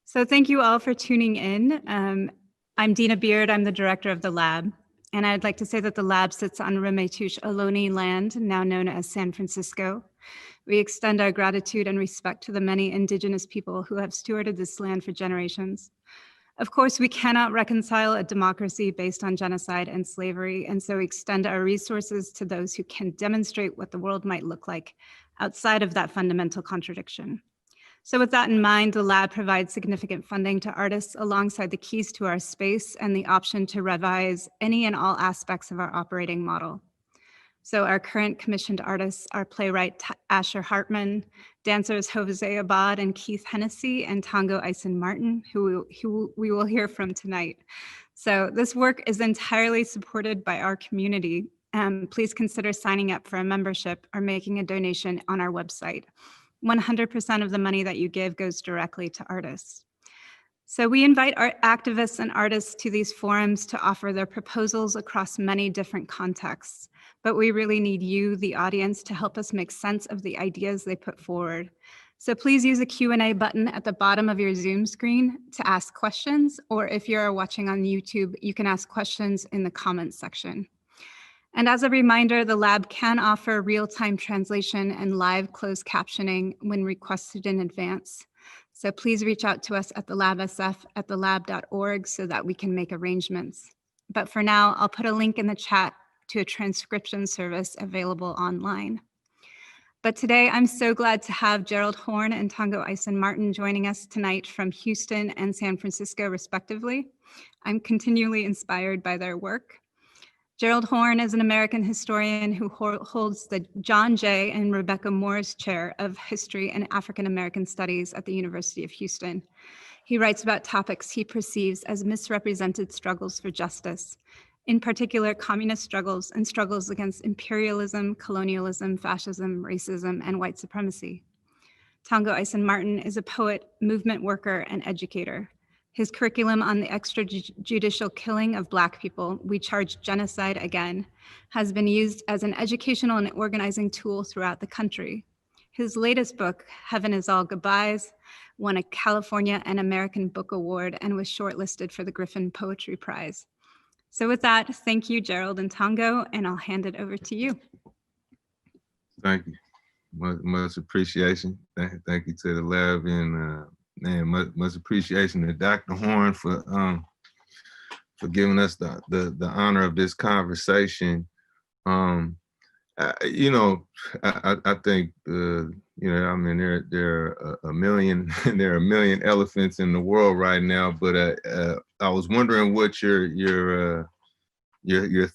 So thank you all for tuning in. I'm Dina Beard, I'm the director of the lab. And I'd like to say that the lab sits on Ramaytush Ohlone land, now known as San Francisco. We extend our gratitude and respect to the many indigenous people who have stewarded this land for generations. Of course, we cannot reconcile a democracy based on genocide and slavery, and so we extend our resources to those who can demonstrate what the world might look like outside of that fundamental contradiction. So with that in mind, the lab provides significant funding to artists alongside the keys to our space and the option to revise any and all aspects of our operating model. So our current commissioned artists are playwright Asher Hartman, dancers Jose Abad and Keith Hennessy, and Tongo Eisen-Martin, who we will hear from tonight. So this work is entirely supported by our community. Please consider signing up for a membership or making a donation on our website. 100% of the money that you give goes directly to artists. So we invite our activists and artists to these forums to offer their proposals across many different contexts, but we really need you, the audience, to help us make sense of the ideas they put forward. So please use the Q&A button at the bottom of your Zoom screen to ask questions, or if you're watching on YouTube, you can ask questions in the comments section. And as a reminder, the lab can offer real-time translation and live closed captioning when requested in advance. So please reach out to us at TheLabSF at thelab.org so that we can make arrangements. But for now, I'll put a link in the chat to a transcription service available online. But today, I'm so glad to have Gerald Horne and Tongo Eisen-Martin joining us tonight from Houston and San Francisco, respectively. I'm continually inspired by their work. Gerald Horne is an American historian who holds the John J. and Rebecca Morris Chair of History and African American Studies at the University of Houston. He writes about topics he perceives as misrepresented struggles for justice, in particular communist struggles and struggles against imperialism, colonialism, fascism, racism, and white supremacy. Tongo Eisen-Martin is a poet, movement worker, and educator. His curriculum on the extrajudicial killing of Black people, We Charge Genocide Again, has been used as an educational and organizing tool throughout the country. His latest book, Heaven is All Goodbyes, won a California and American Book Award and was shortlisted for the Griffin Poetry Prize. So with that, thank you, Gerald and Tongo, and I'll hand it over to you. Thank you. Much appreciation. Thank you to the lab and much appreciation to Dr. Horne for giving us the honor of this conversation. I think I mean there are a million there are a million elephants in the world right now, but I was wondering what your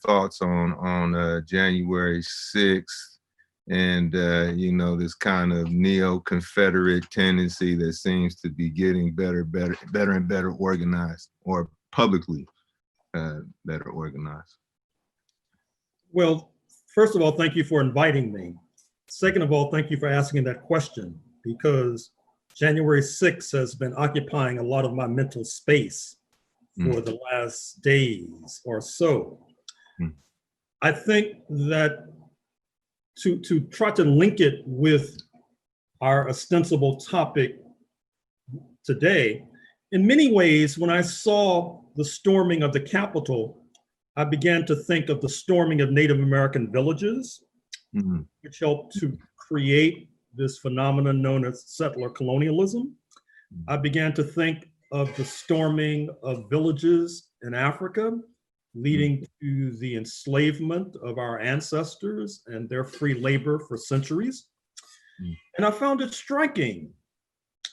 thoughts on January 6th. And, this kind of neo-Confederate tendency that seems to be getting better and better organized, or publicly better organized. Well, first of all, thank you for inviting me. Second of all, thank you for asking that question, because January 6th has been occupying a lot of my mental space for the last days or so. I think that to try to link it with our ostensible topic today, in many ways, when I saw the storming of the Capitol, I began to think of the storming of Native American villages, which helped to create this phenomenon known as settler colonialism. I began to think of the storming of villages in Africa, leading to the enslavement of our ancestors and their free labor for centuries. And I found it striking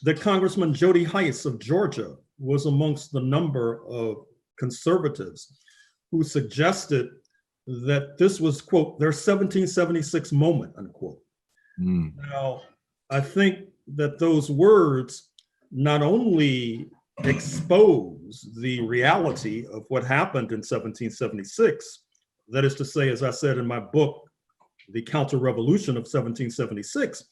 that Congressman Jody Hice of Georgia was amongst the number of conservatives who suggested that this was, quote, their 1776 moment, unquote. Now, I think that those words not only expose the reality of what happened in 1776. That is to say, as I said in my book, The Counter-Revolution of 1776,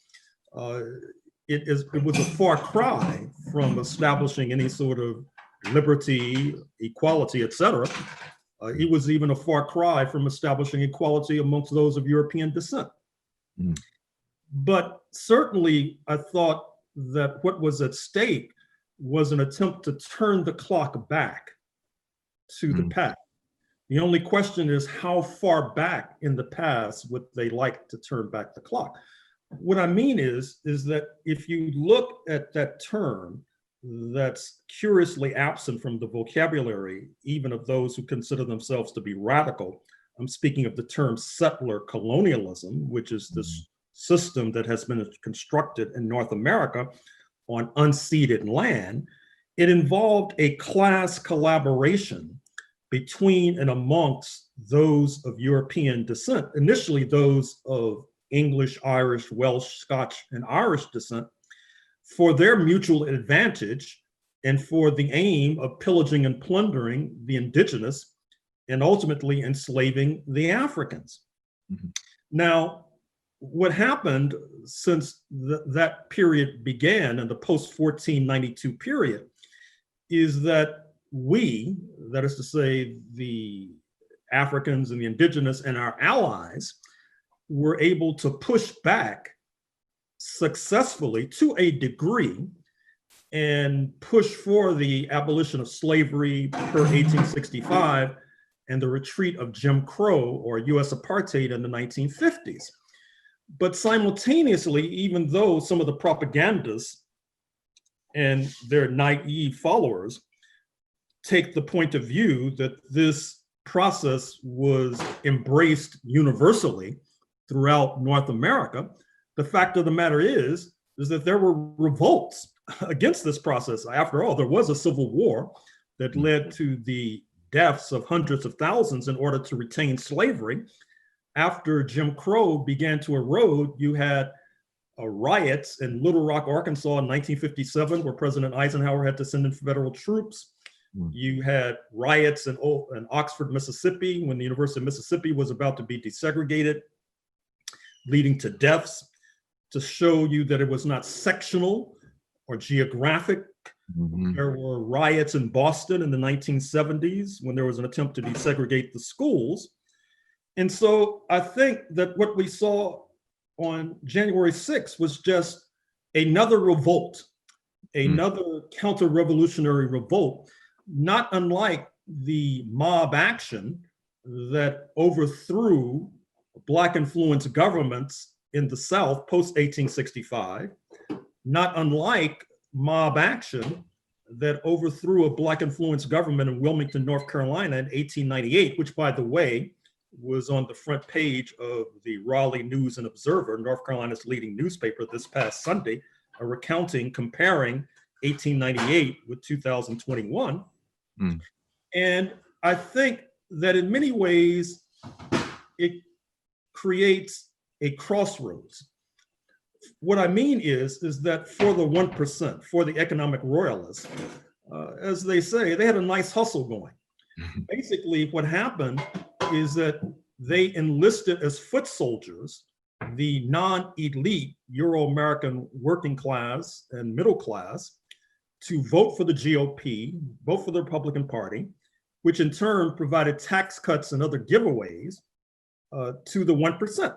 it was a far cry from establishing any sort of liberty, equality, etc. It was even a far cry from establishing equality amongst those of European descent. But certainly, I thought that what was at stake was an attempt to turn the clock back to the past. The only question is, how far back in the past would they like to turn back the clock? What I mean is that if you look at that term that's curiously absent from the vocabulary, even of those who consider themselves to be radical, I'm speaking of the term settler colonialism, which is this system that has been constructed in North America on unceded land. It involved a class collaboration between and amongst those of European descent, initially those of English, Irish, Welsh, Scotch, and Irish descent, for their mutual advantage and for the aim of pillaging and plundering the indigenous and ultimately enslaving the Africans. Now, what happened since that period began in the post-1492 period is that we, that is to say the Africans and the indigenous and our allies, were able to push back successfully to a degree and push for the abolition of slavery per 1865 and the retreat of Jim Crow or US apartheid in the 1950s. But simultaneously, even though some of the propagandists and their naive followers take the point of view that this process was embraced universally throughout North America, the fact of the matter is that there were revolts against this process. After all, there was a civil war that led to the deaths of hundreds of thousands in order to retain slavery. After Jim Crow began to erode, you had riots in Little Rock, Arkansas in 1957, where President Eisenhower had to send in federal troops. You had riots in Oxford, Mississippi, when the University of Mississippi was about to be desegregated, leading to deaths, to show you that it was not sectional or geographic. There were riots in Boston in the 1970s when there was an attempt to desegregate the schools. And so I think that what we saw on January 6th was just another revolt, another counter-revolutionary revolt, not unlike the mob action that overthrew Black influenced governments in the South post-1865, not unlike mob action that overthrew a Black influenced government in Wilmington, North Carolina in 1898, which, by the way, was on the front page of the Raleigh News and Observer, North Carolina's leading newspaper, this past Sunday, comparing 1898 with 2021. And I think that in many ways, it creates a crossroads. What I mean is that for the 1%, for the economic royalists, as they say, they had a nice hustle going. Basically, what happened is that they enlisted as foot soldiers the non-elite Euro-American working class and middle class to vote for the GOP, vote for the Republican Party, which in turn provided tax cuts and other giveaways to the 1%.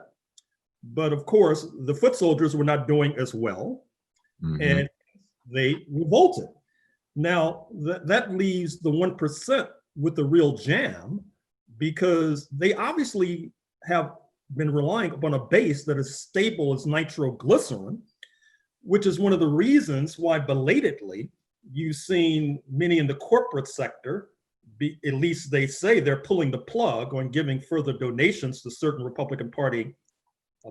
But of course, the foot soldiers were not doing as well, and they revolted. Now, that leaves the 1% with the real jam, because they obviously have been relying upon a base that is stable as nitroglycerin, which is one of the reasons why belatedly you've seen many in the corporate sector, at least they say they're pulling the plug on giving further donations to certain Republican Party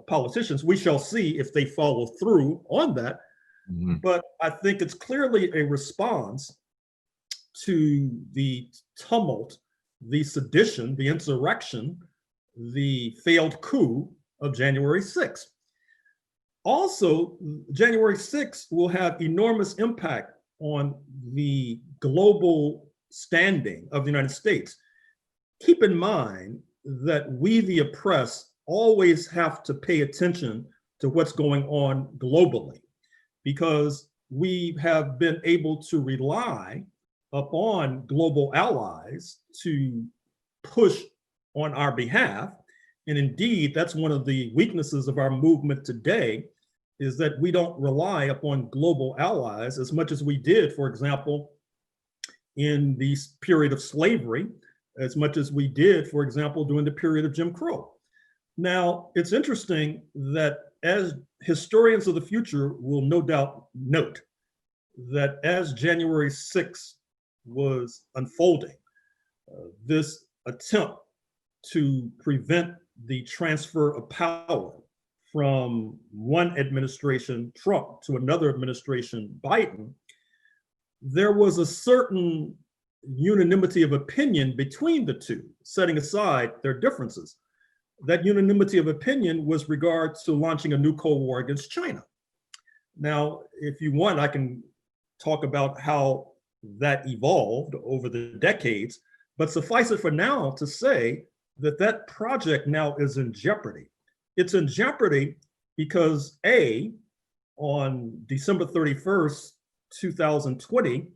politicians. We shall see if they follow through on that. But I think it's clearly a response to the tumult, the sedition, the insurrection, the failed coup of January 6th. Also, January 6th will have enormous impact on the global standing of the United States. Keep in mind that we, the oppressed, always have to pay attention to what's going on globally, because we have been able to rely upon global allies to push on our behalf. And indeed, that's one of the weaknesses of our movement today, is that we don't rely upon global allies as much as we did, for example, in the period of slavery, as much as we did, for example, during the period of Jim Crow. Now, it's interesting that as historians of the future will no doubt note that as January 6th was unfolding, this attempt to prevent the transfer of power from one administration, Trump, to another administration, Biden, there was a certain unanimity of opinion between the two, setting aside their differences. That unanimity of opinion was regards to launching a new Cold War against China. Now, if you want, I can talk about how that evolved over the decades, but suffice it for now to say that that project now is in jeopardy. It's in jeopardy because A, on December 31st, 2020,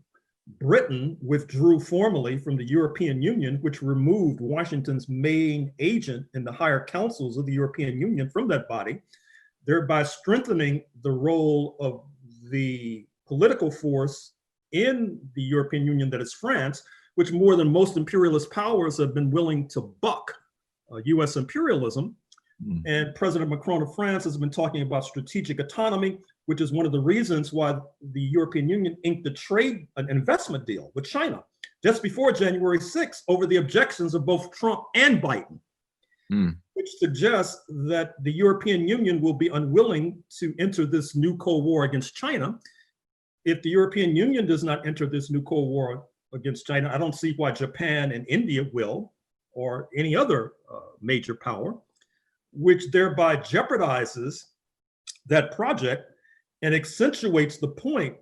Britain withdrew formally from the European Union, which removed Washington's main agent in the higher councils of the European Union from that body, thereby strengthening the role of the political force in the European Union, that is France, which more than most imperialist powers have been willing to buck US imperialism. And President Macron of France has been talking about strategic autonomy, which is one of the reasons why the European Union inked an investment deal with China just before January 6th over the objections of both Trump and Biden, which suggests that the European Union will be unwilling to enter this new Cold War against China. If the European Union does not enter this new Cold War against China, I don't see why Japan and India will, or any other major power, which thereby jeopardizes that project and accentuates the point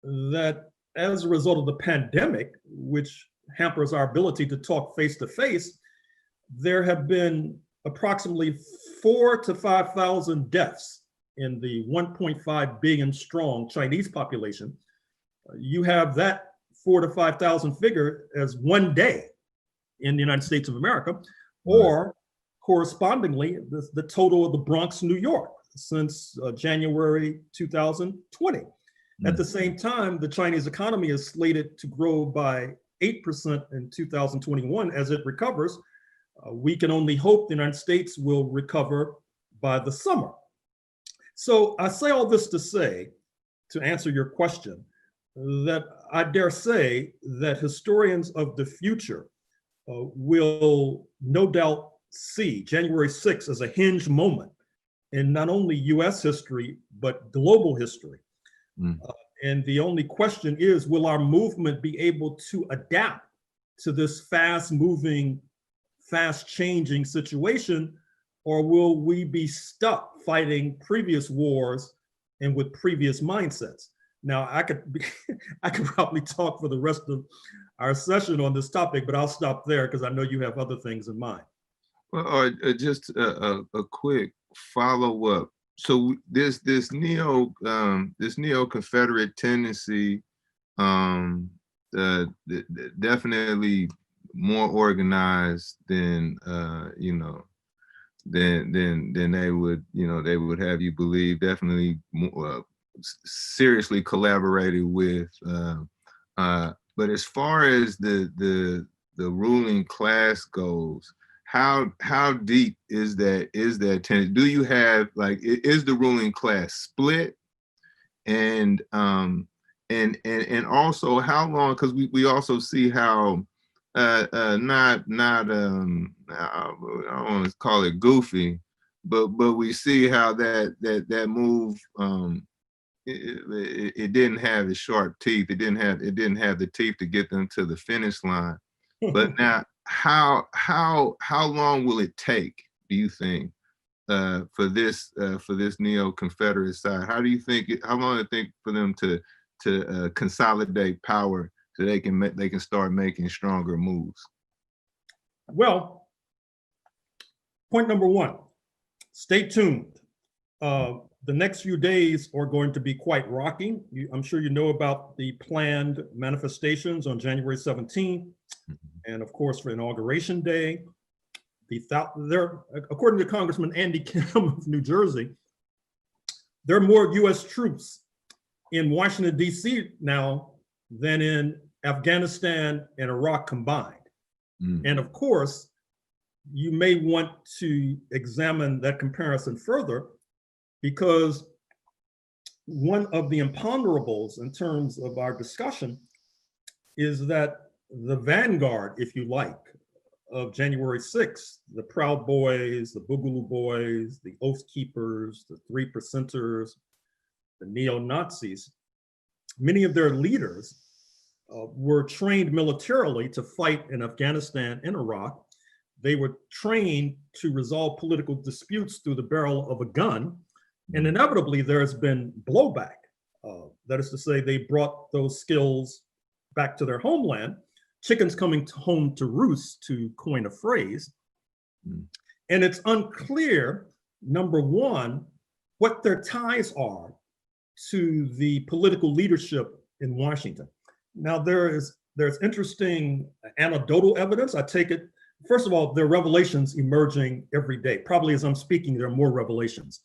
that as a result of the pandemic, which hampers our ability to talk face to face, there have been approximately 4,000 to 5,000 deaths in the 1.5 billion strong Chinese population. You have that 4,000 to 5,000 figure as one day in the United States of America, or correspondingly, the total of the Bronx, New York, since January 2020. At the same time, the Chinese economy is slated to grow by 8% in 2021 as it recovers. We can only hope the United States will recover by the summer. So I say all this to say, to answer your question, that I dare say that historians of the future will no doubt see January 6th as a hinge moment in not only US history, but global history. And the only question is, will our movement be able to adapt to this fast moving, fast changing situation, or will we be stuck fighting previous wars and with previous mindsets? Now, I could probably talk for the rest of our session on this topic, but I'll stop there because I know you have other things in mind. Well, just a quick follow-up. So this neo-Confederate tendency, definitely more organized than than they would have you believe. Definitely more, seriously collaborated with. But as far as the ruling class goes, how deep is that tendency? Do you have, like, is the ruling class split? And also how long, because we also see how I don't want to call it goofy, but we see how that move it didn't have the sharp teeth. It didn't have the teeth to get them to the finish line. But now, how long will it take, do you think, for this neo-Confederate side? How long do you think for them to consolidate power so they can start making stronger moves? Well, point number one, stay tuned. The next few days are going to be quite rocky. I'm sure you know about the planned manifestations on January 17th, and of course for Inauguration Day. According to Congressman Andy Kim of New Jersey, there are more US troops in Washington, D.C. now than in Afghanistan and Iraq combined. And of course, you may want to examine that comparison further, because one of the imponderables in terms of our discussion is that the vanguard, if you like, of January 6th, the Proud Boys, the Boogaloo Boys, the Oath Keepers, the Three Percenters, the neo-Nazis, many of their leaders were trained militarily to fight in Afghanistan and Iraq. They were trained to resolve political disputes through the barrel of a gun. And inevitably, there has been blowback. That is to say, they brought those skills back to their homeland, chickens coming home to roost, to coin a phrase. And it's unclear, number one, what their ties are to the political leadership in Washington. Now, there's interesting anecdotal evidence. I take it, first of all, there are revelations emerging every day. Probably as I'm speaking, there are more revelations.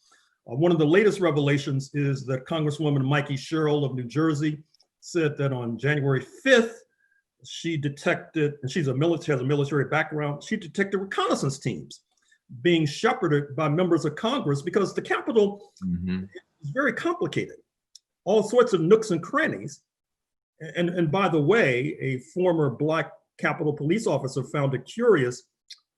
One of the latest revelations is that Congresswoman Mikey Sherrill of New Jersey said that on January 5th, she detected, and she's has a military background, she detected reconnaissance teams being shepherded by members of Congress, because the Capitol is very complicated, all sorts of nooks and crannies. And by the way, a former Black Capitol police officer found it curious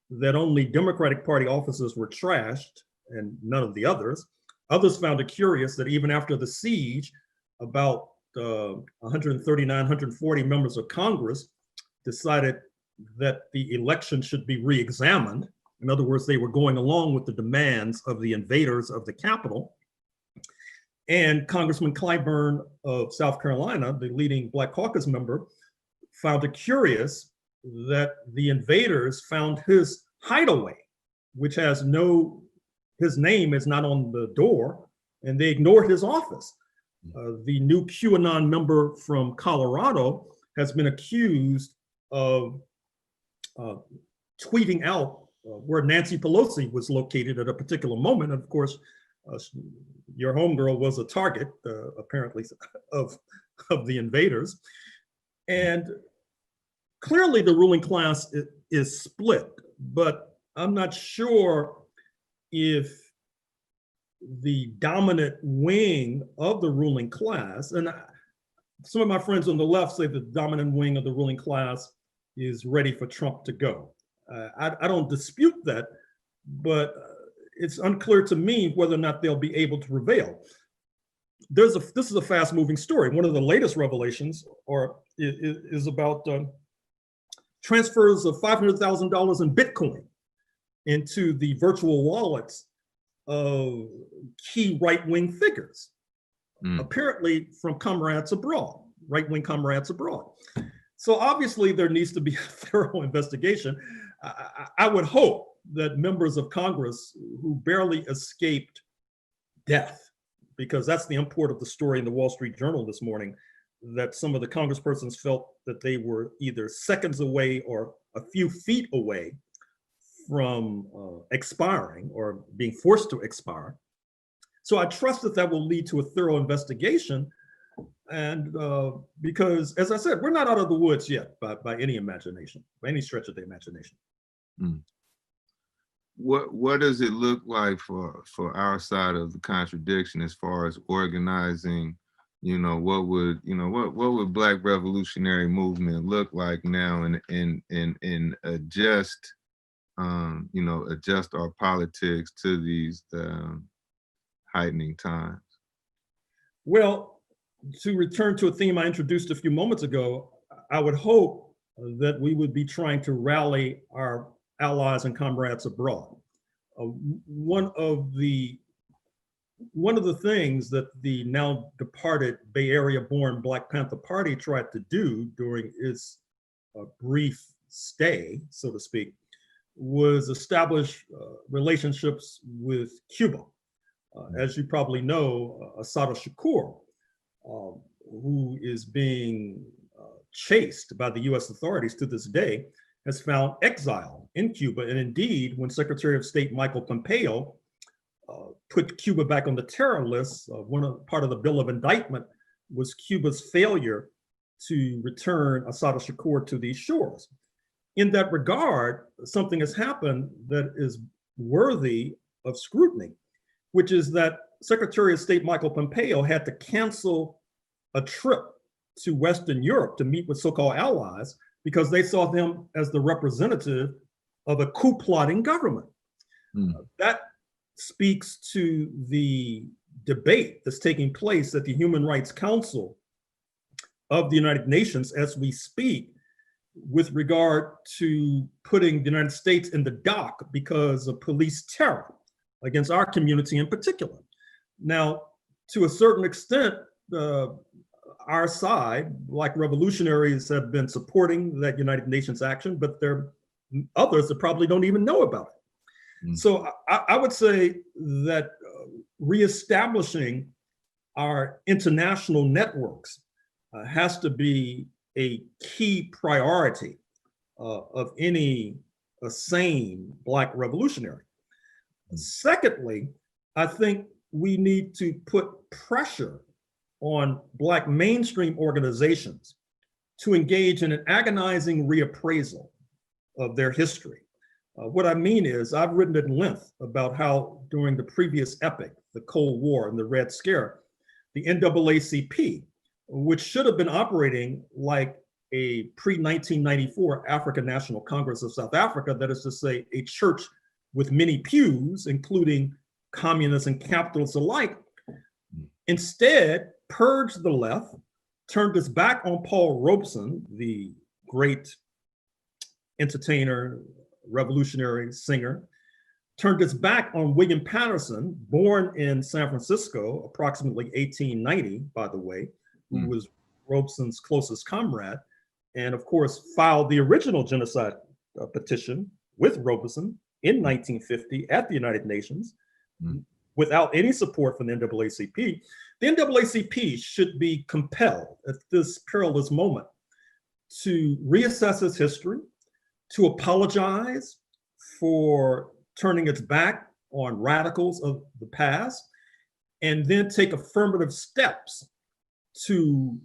that only Democratic Party officers were trashed and none of the others. Others found it curious that even after the siege, about 139, 140 members of Congress decided that the election should be re-examined. In other words, they were going along with the demands of the invaders of the Capitol. And Congressman Clyburn of South Carolina, the leading Black Caucus member, found it curious that the invaders found his hideaway, which has his name is not on the door, and they ignored his office. The new QAnon member from Colorado has been accused of tweeting out where Nancy Pelosi was located at a particular moment. Of course, your homegirl was a target, apparently, of the invaders. And clearly the ruling class is split, but I'm not sure if the dominant wing of the ruling class, and some of my friends on the left say the dominant wing of the ruling class is ready for Trump to go. I don't dispute that, but it's unclear to me whether or not they'll be able to prevail. This is a fast-moving story. One of the latest revelations is about transfers of $500,000 in Bitcoin into the virtual wallets of key right-wing figures, apparently from comrades abroad, right-wing comrades abroad. So obviously there needs to be a thorough investigation. I would hope that members of Congress who barely escaped death, because that's the import of the story in the Wall Street Journal this morning, that some of the congresspersons felt that they were either seconds away or a few feet away from expiring or being forced to expire. So I trust that that will lead to a thorough investigation. And because, as I said, we're not out of the woods yet by any imagination, by any stretch of the imagination. What does it look like for our side of the contradiction as far as organizing? What would Black revolutionary movement look like now, and adjust adjust our politics to these heightening times? Well, to return to a theme I introduced a few moments ago, I would hope that we would be trying to rally our allies and comrades abroad. One of the things that the now departed Bay Area-born Black Panther Party tried to do during its brief stay, so to speak, was establish relationships with Cuba. As you probably know, Assata Shakur, who is being chased by the US authorities to this day, has found exile in Cuba. And indeed, when Secretary of State Michael Pompeo put Cuba back on the terror list. Part of the Bill of Indictment was Cuba's failure to return Assad Shakur to these shores. In that regard, something has happened that is worthy of scrutiny, which is that Secretary of State Michael Pompeo had to cancel a trip to Western Europe to meet with so-called allies because they saw them as the representative of a coup plotting government. That speaks to the debate that's taking place at the Human Rights Council of the United Nations as we speak with regard to putting the United States in the dock because of police terror against our community in particular. Now, to a certain extent, our side, like revolutionaries, have been supporting that United Nations action, but there are others that probably don't even know about it. So I would say that reestablishing our international networks has to be a key priority of any sane Black revolutionary. Secondly, I think we need to put pressure on Black mainstream organizations to engage in an agonizing reappraisal of their history. What I mean is, I've written at length about how during the previous epoch, the Cold War and the Red Scare, the NAACP, which should have been operating like a pre-1994 African National Congress of South Africa, that is to say, a church with many pews, including communists and capitalists alike, instead purged the left, turned its back on Paul Robeson, the great entertainer, revolutionary singer, turned its back on William Patterson, born in San Francisco, approximately 1890, by the way, who was Robeson's closest comrade, and of course filed the original genocide petition with Robeson in 1950 at the United Nations without any support from the NAACP. The NAACP should be compelled at this perilous moment to reassess its history, to apologize for turning its back on radicals of the past, and then take affirmative steps to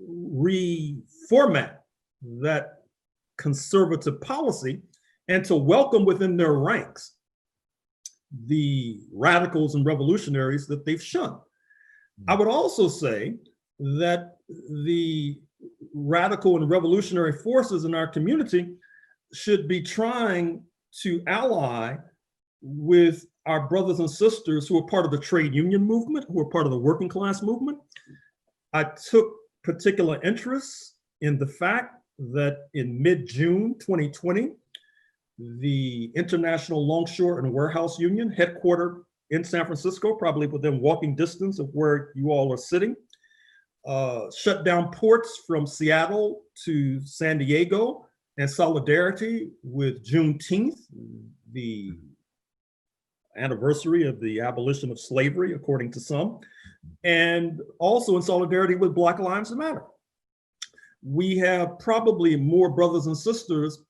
reformat that conservative policy and to welcome within their ranks the radicals and revolutionaries that they've shunned. I would also say that the radical and revolutionary forces in our community should be trying to ally with our brothers and sisters who are part of the trade union movement, who are part of the working class movement. I took particular interest in the fact that in mid-June 2020, the International Longshore and Warehouse Union, headquartered in San Francisco, probably within walking distance of where you all are sitting, shut down ports from Seattle to San Diego in solidarity with Juneteenth, the anniversary of the abolition of slavery, according to some, and also in solidarity with Black Lives Matter. We have probably more brothers and sisters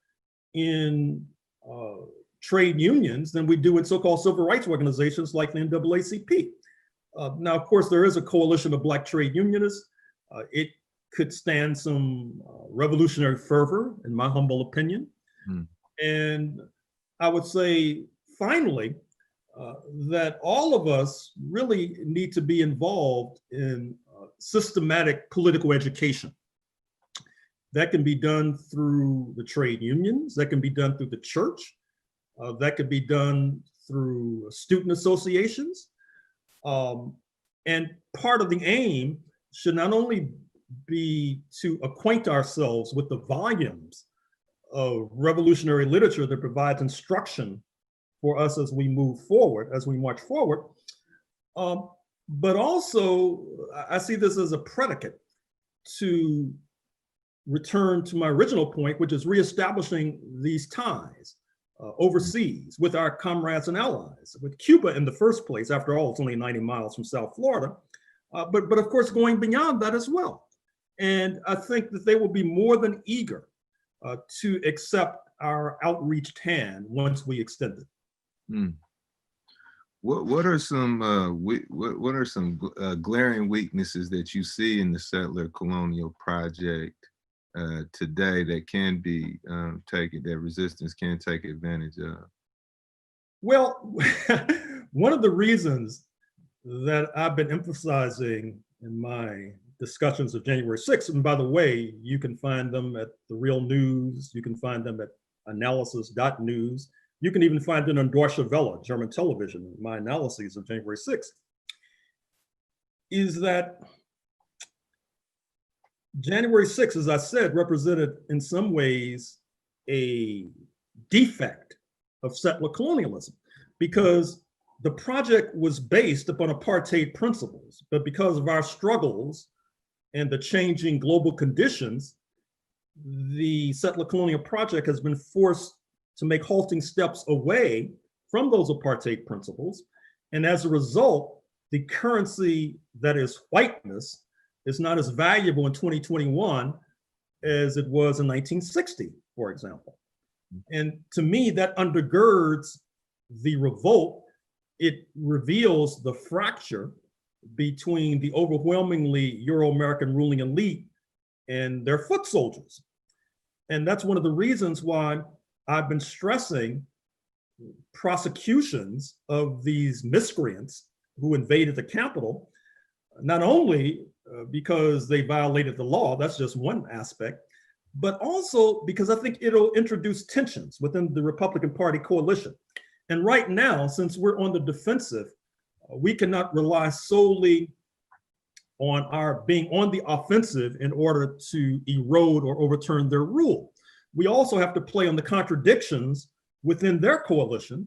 in trade unions than we do in so-called civil rights organizations like the NAACP. Now, of course, there is a coalition of Black trade unionists. It could stand some revolutionary fervor, in my humble opinion. And I would say, finally, that all of us really need to be involved in systematic political education. That can be done through the trade unions, that can be done through the church, that could be done through student associations. And part of the aim should not only be to acquaint ourselves with the volumes of revolutionary literature that provides instruction for us as we move forward, as we march forward, but also I see this as a predicate to return to my original point, which is reestablishing these ties overseas with our comrades and allies, with Cuba in the first place. After all, it's only 90 miles from South Florida, but of course going beyond that as well. And I think that they will be more than eager to accept our outreached hand once we extend it. What are some what are some glaring weaknesses that you see in the settler colonial project today that can be taken, that resistance can take advantage of? Well, one of the reasons that I've been emphasizing in my discussions of January 6th, and by the way, you can find them at The Real News, you can find them at analysis.news, you can even find it on Deutsche Welle, German television, my analyses of January 6th, is that January 6th, as I said, represented in some ways a defect of settler colonialism, because the project was based upon apartheid principles, but because of our struggles and the changing global conditions, the settler colonial project has been forced to make halting steps away from those apartheid principles. And as a result, the currency that is whiteness is not as valuable in 2021 as it was in 1960, for example. And to me, that undergirds the revolt. It reveals the fracture between the overwhelmingly Euro-American ruling elite and their foot soldiers. And that's one of the reasons why I've been stressing prosecutions of these miscreants who invaded the Capitol, not only because they violated the law, that's just one aspect, but also because I think it'll introduce tensions within the Republican Party coalition. And right now, since we're on the defensive, we cannot rely solely on our being on the offensive in order to erode or overturn their rule. We also have to play on the contradictions within their coalition,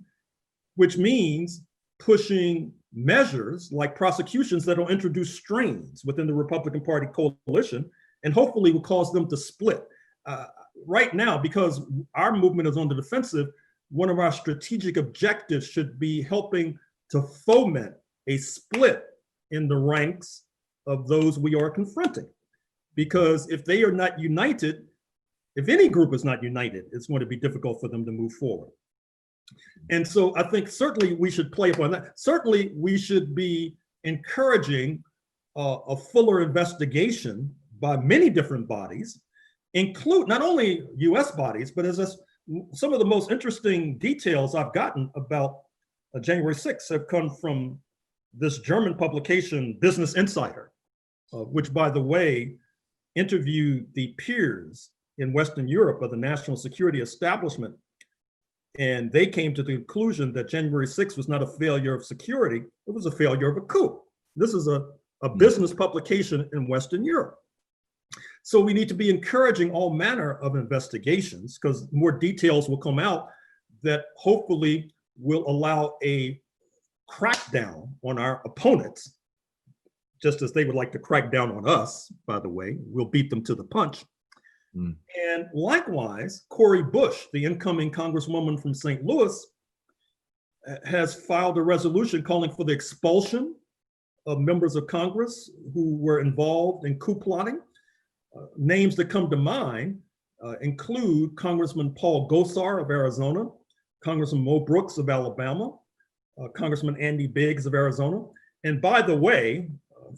which means pushing measures like prosecutions that will introduce strains within the Republican Party coalition and hopefully will cause them to split. Right now, because our movement is on the defensive, one of our strategic objectives should be helping to foment a split in the ranks of those we are confronting. Because if they are not united, if any group is not united, it's going to be difficult for them to move forward. And so I think certainly we should play upon that. Certainly we should be encouraging a fuller investigation by many different bodies, include not only US bodies, but some of the most interesting details I've gotten about January 6th have come from this German publication, Business Insider, which, by the way, interviewed the peers in Western Europe of the national security establishment. And they came to the conclusion that January 6th was not a failure of security, it was a failure of a coup. This is a business publication in Western Europe. So we need to be encouraging all manner of investigations, because more details will come out that hopefully will allow a crackdown on our opponents, just as they would like to crack down on us, by the way. We'll beat them to the punch. And likewise, Cori Bush, the incoming congresswoman from St. Louis, has filed a resolution calling for the expulsion of members of Congress who were involved in coup plotting. Names that come to mind include Congressman Paul Gosar of Arizona, Congressman Mo Brooks of Alabama, Congressman Andy Biggs of Arizona. And by the way,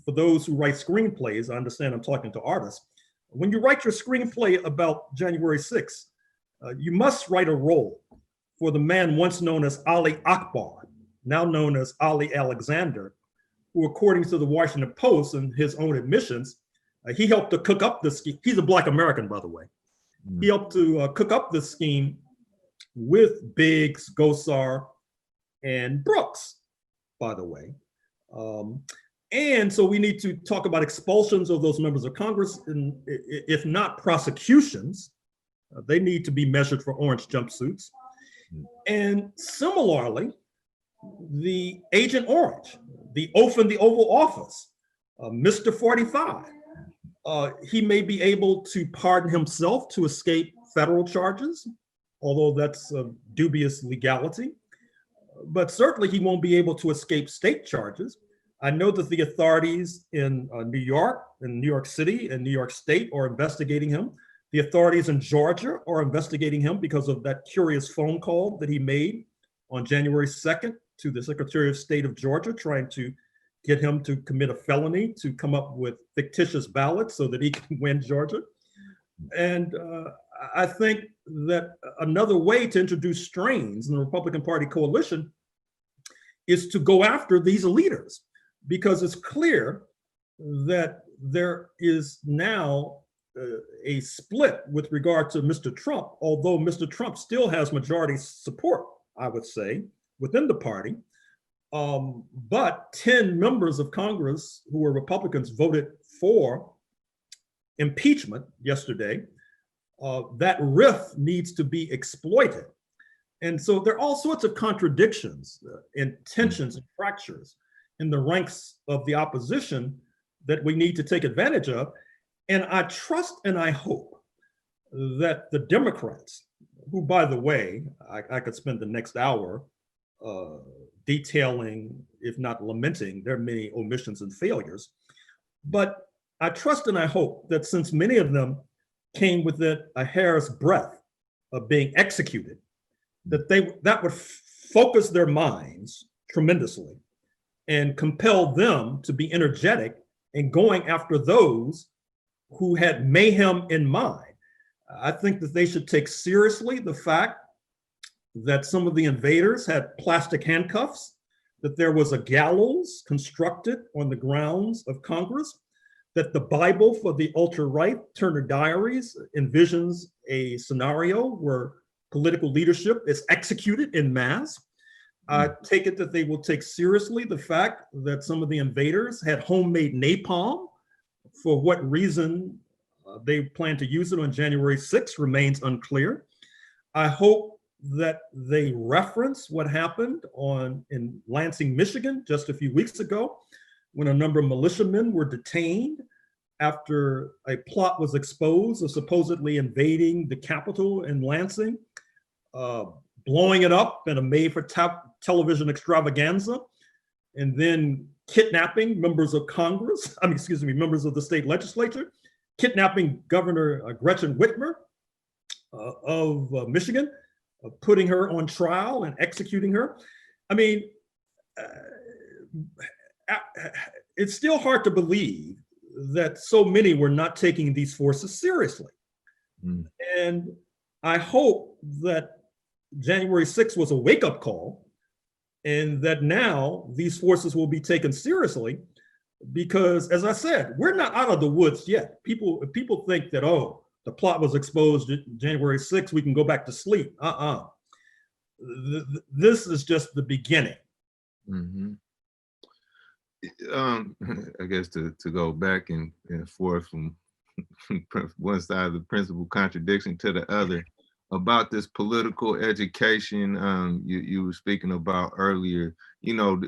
for those who write screenplays, I understand I'm talking to artists, when you write your screenplay about January 6th, you must write a role for the man once known as Ali Akbar, now known as Ali Alexander, who, according to the Washington Post and his own admissions, he helped to cook up the scheme. He's a Black American, by the way. He helped to cook up the scheme with Biggs, Gosar, and Brooks, by the way. And so we need to talk about expulsions of those members of Congress, and if not prosecutions, they need to be measured for orange jumpsuits. And similarly, the Agent Orange, the oaf in the Oval Office, Mr. 45, he may be able to pardon himself to escape federal charges, although that's of dubious legality. But certainly he won't be able to escape state charges. I know that the authorities in New York, in New York City, and New York State are investigating him. The authorities in Georgia are investigating him because of that curious phone call that he made on January 2nd to the Secretary of State of Georgia, trying to get him to commit a felony to come up with fictitious ballots so that he can win Georgia. And I think that another way to introduce strains in the Republican Party coalition is to go after these leaders, because it's clear that there is now a split with regard to Mr. Trump, although Mr. Trump still has majority support, I would say, within the party. But 10 members of Congress who were Republicans voted for impeachment yesterday. That rift needs to be exploited. And so there are all sorts of contradictions and tensions and fractures in the ranks of the opposition that we need to take advantage of. And I trust and I hope that the Democrats, who, by the way, I could spend the next hour detailing, if not lamenting, their many omissions and failures. But I trust and I hope that since many of them came within a hair's breadth of being executed, that would focus their minds tremendously and compel them to be energetic in going after those who had mayhem in mind. I think that they should take seriously the fact that some of the invaders had plastic handcuffs, that there was a gallows constructed on the grounds of Congress, that the Bible for the ultra-right, Turner Diaries, envisions a scenario where political leadership is executed en masse. I take it that they will take seriously the fact that some of the invaders had homemade napalm. For what reason they plan to use it on January 6th remains unclear. I hope that they reference what happened in Lansing, Michigan, just a few weeks ago, when a number of militiamen were detained after a plot was exposed of supposedly invading the Capitol in Lansing, blowing it up in a made-for-television extravaganza, and then kidnapping members of Congress, members of the state legislature, kidnapping Governor Gretchen Whitmer of Michigan, putting her on trial and executing her. I mean, it's still hard to believe that so many were not taking these forces seriously. And I hope that January 6th was a wake-up call, and that now these forces will be taken seriously, because, as I said, we're not out of the woods yet. If people think that, oh, the plot was exposed January 6th, we can go back to sleep. This is just the beginning. I guess to go back and forth from one side of the principal contradiction to the other, about this political education you were speaking about earlier. You know,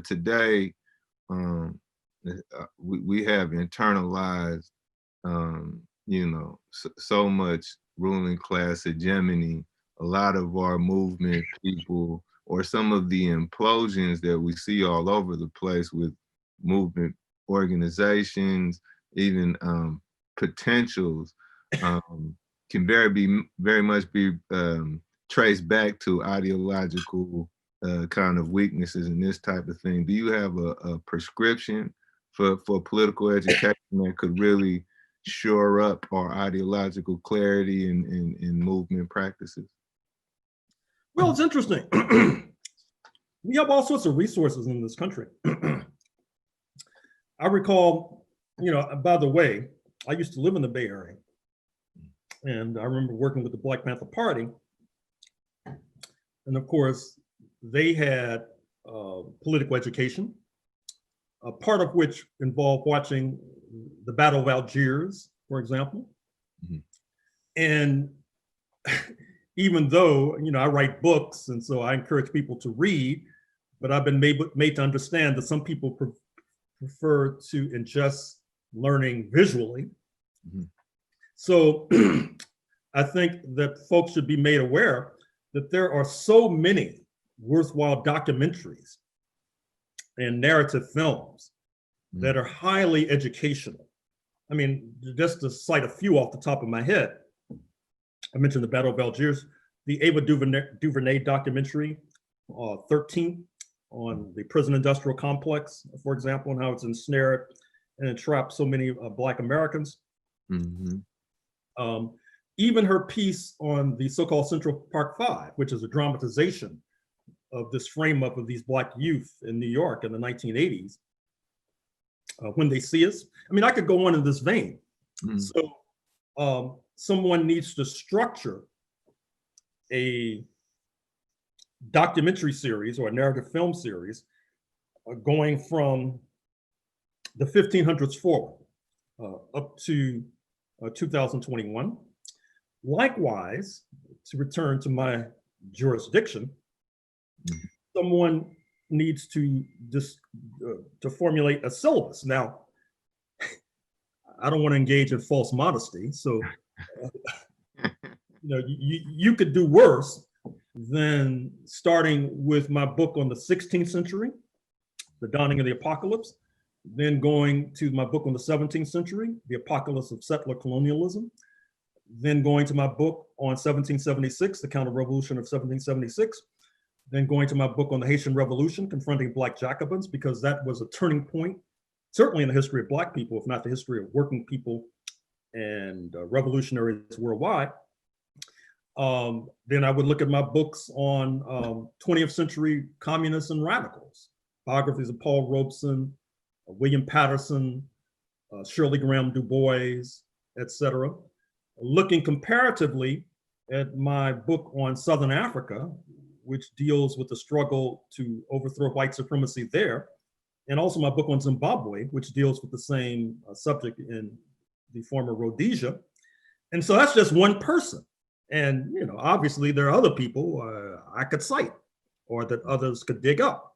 today we have internalized, you know, so much ruling class hegemony. A lot of our movement people, or some of the implosions that we see all over the place with movement organizations, even potentials, can very much be traced back to ideological kind of weaknesses and this type of thing. Do you have a prescription for political education that could really shore up our ideological clarity in movement practices? Well, it's interesting. We have all sorts of resources in this country. I recall, you know, by the way, I used to live in the Bay Area. And I remember working with the Black Panther Party. And of course, they had political education, a part of which involved watching the Battle of Algiers, for example. And even though, you know, I write books, and so I encourage people to read, but I've been made to understand that some people prefer to ingest learning visually. So I think that folks should be made aware that there are so many worthwhile documentaries and narrative films that are highly educational. I mean, just to cite a few off the top of my head, I mentioned the Battle of Algiers, the Ava DuVernay documentary, 13th, on the prison industrial complex, for example, and how it's ensnared and entrapped so many Black Americans. Mm-hmm. Even her piece on the so-called Central Park Five, which is a dramatization of this frame up of these Black youth in New York in the 1980s, when they see us. I mean, I could go on in this vein. Mm-hmm. So someone needs to structure a documentary series or a narrative film series going from the 1500s forward up to 2021. Likewise, to return to my jurisdiction, someone needs to formulate a syllabus. Now, I don't want to engage in false modesty, so you could do worse than starting with my book on the 16th century, The Dawning of the Apocalypse, then going to my book on the 17th century, The Apocalypse of Settler Colonialism, then going to my book on 1776, The Counter-Revolution of 1776, then going to my book on the Haitian Revolution, Confronting Black Jacobins, because that was a turning point, certainly in the history of Black people, if not the history of working people and revolutionaries worldwide. Then I would look at my books on 20th century communists and radicals, biographies of Paul Robeson, William Patterson, Shirley Graham Du Bois, etc. Looking comparatively at my book on Southern Africa, which deals with the struggle to overthrow white supremacy there, and also my book on Zimbabwe, which deals with the same subject in the former Rhodesia. And so that's just one person. And obviously there are other people I could cite or that others could dig up.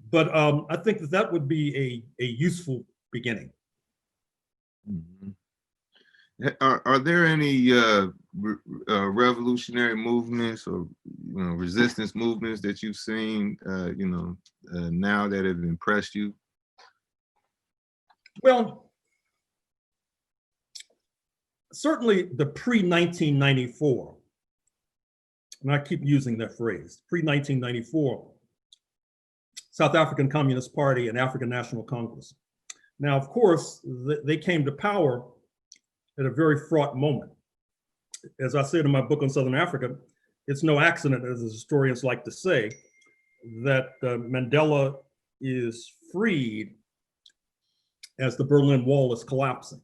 But I think that would be a useful beginning. Mm-hmm. Are there any revolutionary movements or resistance movements that you've seen now that have impressed you? Well, certainly the pre-1994, and I keep using that phrase, pre-1994, South African Communist Party and African National Congress. Now, of course, they came to power at a very fraught moment. As I said in my book on Southern Africa, it's no accident, as historians like to say, that Mandela is freed as the Berlin Wall is collapsing,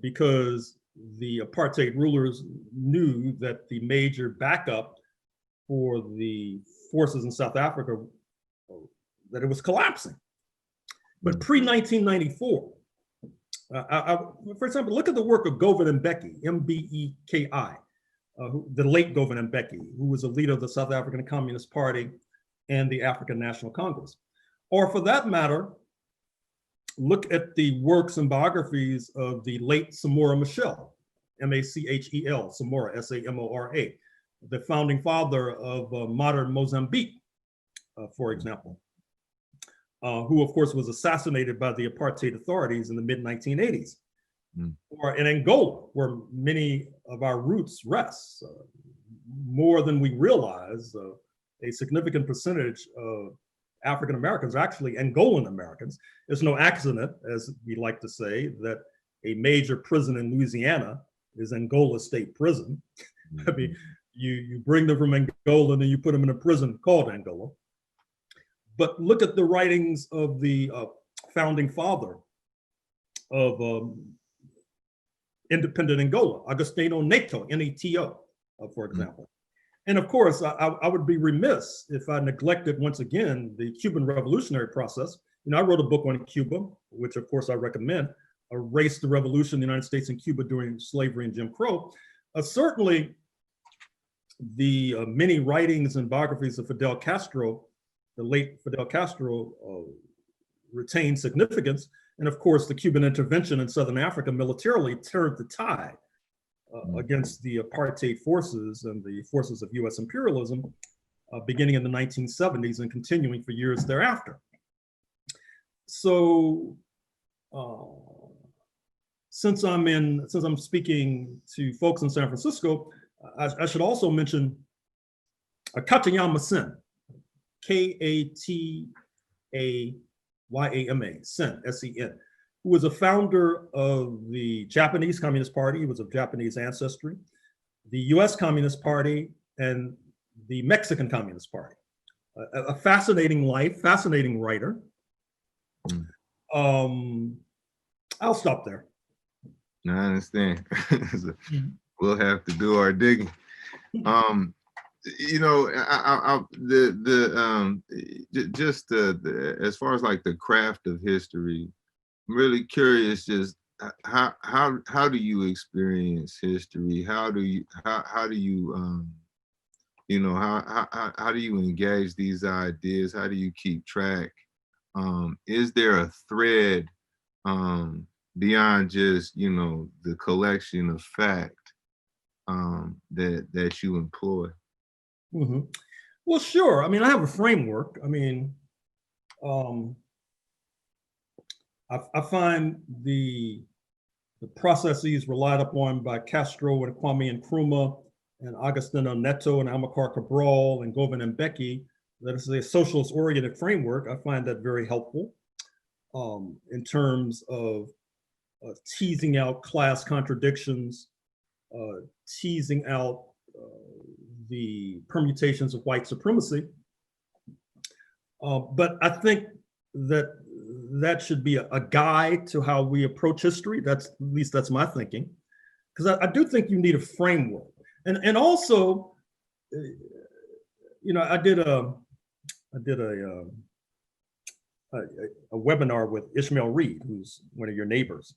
because the apartheid rulers knew that the major backup for the forces in South Africa, that it was collapsing. But pre-1994, for example, look at the work of Govan Mbeki, M-B-E-K-I, the late Govan Mbeki, who was a leader of the South African Communist Party and the African National Congress. Or for that matter, look at the works and biographies of the late Samora Machel, M-A-C-H-E-L, Samora, S-A-M-O-R-A, the founding father of modern Mozambique, for example, who of course was assassinated by the apartheid authorities in the mid-1980s. Or in Angola, where many of our roots rest, more than we realize, a significant percentage of African Americans, actually Angolan Americans. It's no accident, as we like to say, that a major prison in Louisiana is Angola State Prison. I mean, you bring them from Angola and then you put them in a prison called Angola. But look at the writings of the founding father of independent Angola, Agostinho Neto, N-E-T-O, for example. And of course, I would be remiss if I neglected once again the Cuban revolutionary process. I wrote a book on Cuba, which of course I recommend, A Race to Revolution in the United States and Cuba during slavery and Jim Crow. Certainly the many writings and biographies of Fidel Castro, the late Fidel Castro, retain significance. And of course, the Cuban intervention in Southern Africa militarily turned the tide against the apartheid forces and the forces of US imperialism, beginning in the 1970s and continuing for years thereafter. So since I'm speaking to folks in San Francisco, I should also mention Katayama Sen, K-A-T-A-Y-A-M-A, Sen, S-E-N, who was a founder of the Japanese Communist Party. He was of Japanese ancestry, the US Communist Party, and the Mexican Communist Party. A fascinating life, fascinating writer. I'll stop there. No, I understand. We'll have to do our digging. You know, as far as like the craft of history, I'm really curious. Just how do you experience history? How do you you know, how do you engage these ideas? How do you keep track? Is there a thread beyond just, you know, the collection of fact that you employ? Mm-hmm. Well, sure. I mean, I have a framework. I mean, I find the processes relied upon by Castro and Kwame Nkrumah and Agostinho Neto and Amilcar Cabral and Govan Mbeki, that is a socialist-oriented framework. I find that very helpful in terms of teasing out class contradictions, teasing out the permutations of white supremacy. But I think that should be a guide to how we approach history. At least that's my thinking. Because I do think you need a framework. And also, you know, I did a webinar with Ishmael Reed, who's one of your neighbors.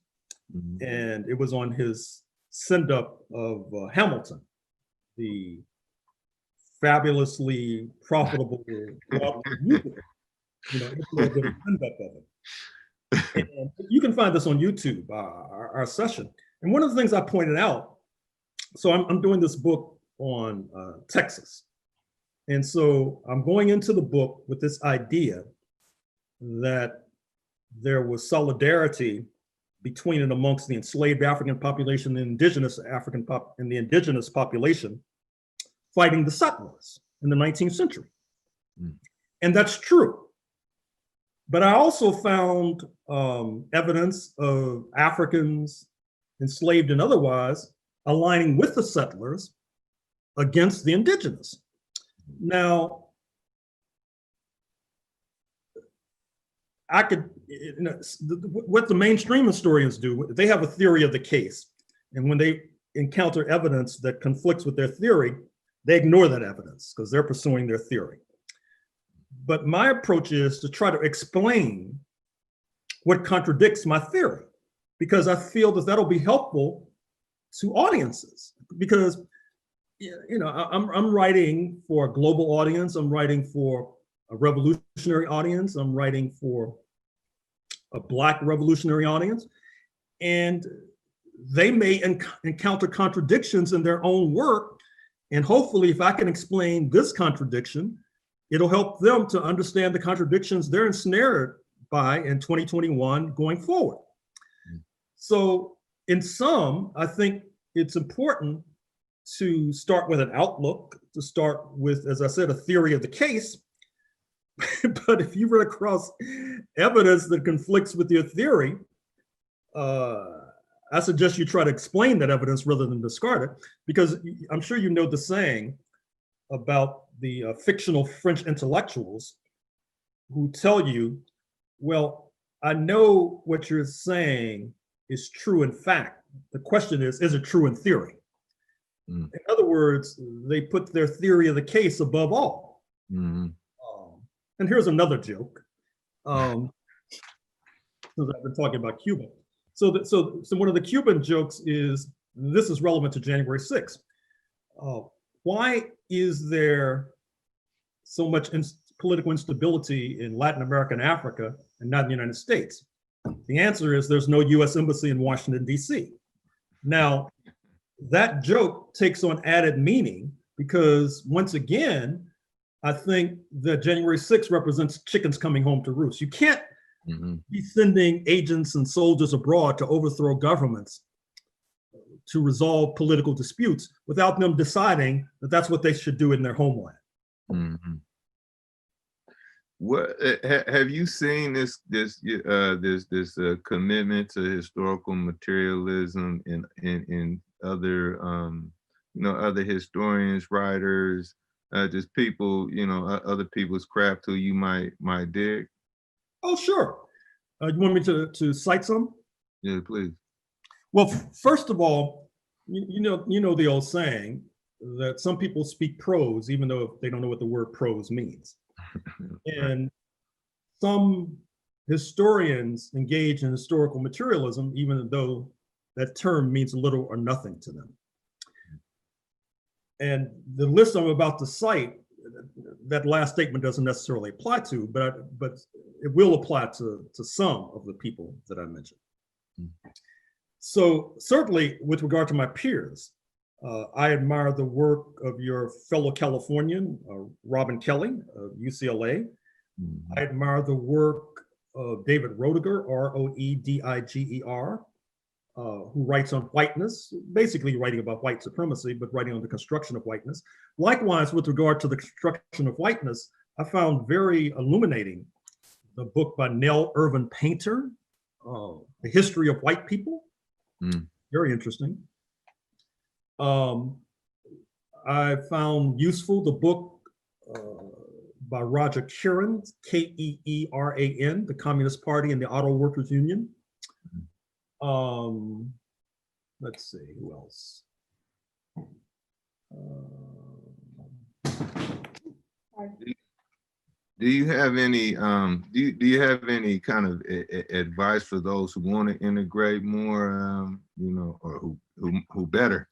Mm-hmm. And it was on his send-up of Hamilton, the fabulously profitable musical. You know, Ishmael did a send-up of it. And you can find this on YouTube, our session. And one of the things I pointed out, so I'm doing this book on Texas. And so I'm going into the book with this idea that there was solidarity between and amongst the enslaved African population and the indigenous population fighting the settlers in the 19th century. Mm. And that's true. But I also found evidence of Africans, enslaved and otherwise, aligning with the settlers against the indigenous. Now, I could, you know, what the mainstream historians do, they have a theory of the case. And when they encounter evidence that conflicts with their theory, they ignore that evidence because they're pursuing their theory. But my approach is to try to explain what contradicts my theory, because I feel that that'll be helpful to audiences. Because, you know, I'm writing for a global audience. I'm writing for a revolutionary audience. I'm writing for a Black revolutionary audience. And they may encounter contradictions in their own work. And hopefully, if I can explain this contradiction, it'll help them to understand the contradictions they're ensnared by in 2021 going forward. Mm. So in sum, I think it's important to start with an outlook, to start with, as I said, a theory of the case. But if you run across evidence that conflicts with your theory, I suggest you try to explain that evidence rather than discard it, because I'm sure you know the saying about the fictional French intellectuals who tell you, well, I know what you're saying is true in fact. The question is it true in theory? Mm. In other words, they put their theory of the case above all. Mm-hmm. And here's another joke. Since I've been talking about Cuba. So one of the Cuban jokes is, this is relevant to January 6th. Why is there so much political instability in Latin America and Africa and not in the United States? The answer is there's no US embassy in Washington, DC. Now, that joke takes on added meaning because once again, I think that January 6th represents chickens coming home to roost. You can't be sending agents and soldiers abroad to overthrow governments to resolve political disputes without them deciding that that's what they should do in their homeland. Mm-hmm. What have you seen this commitment to historical materialism in other other historians, writers, just people, other people's craft who you might dig? Oh, sure. You want me to cite some? Yeah, please. Well, first of all, you know the old saying that some people speak prose even though they don't know what the word prose means. And some historians engage in historical materialism, even though that term means little or nothing to them. And the list I'm about to cite, that last statement doesn't necessarily apply to, but it will apply to some of the people that I mentioned. So certainly with regard to my peers, I admire the work of your fellow Californian, Robin Kelley of UCLA. I admire the work of David Roediger, Roediger, who writes on whiteness, basically writing about white supremacy, but writing on the construction of whiteness. Likewise, with regard to the construction of whiteness, I found very illuminating the book by Nell Irvin Painter, The History of White People. Very interesting. I found useful the book by Roger Kieran, Keeran, The Communist Party and the Auto Workers Union. Let's see, who else? Do you have any do you have any kind of advice for those who want to integrate more, or who better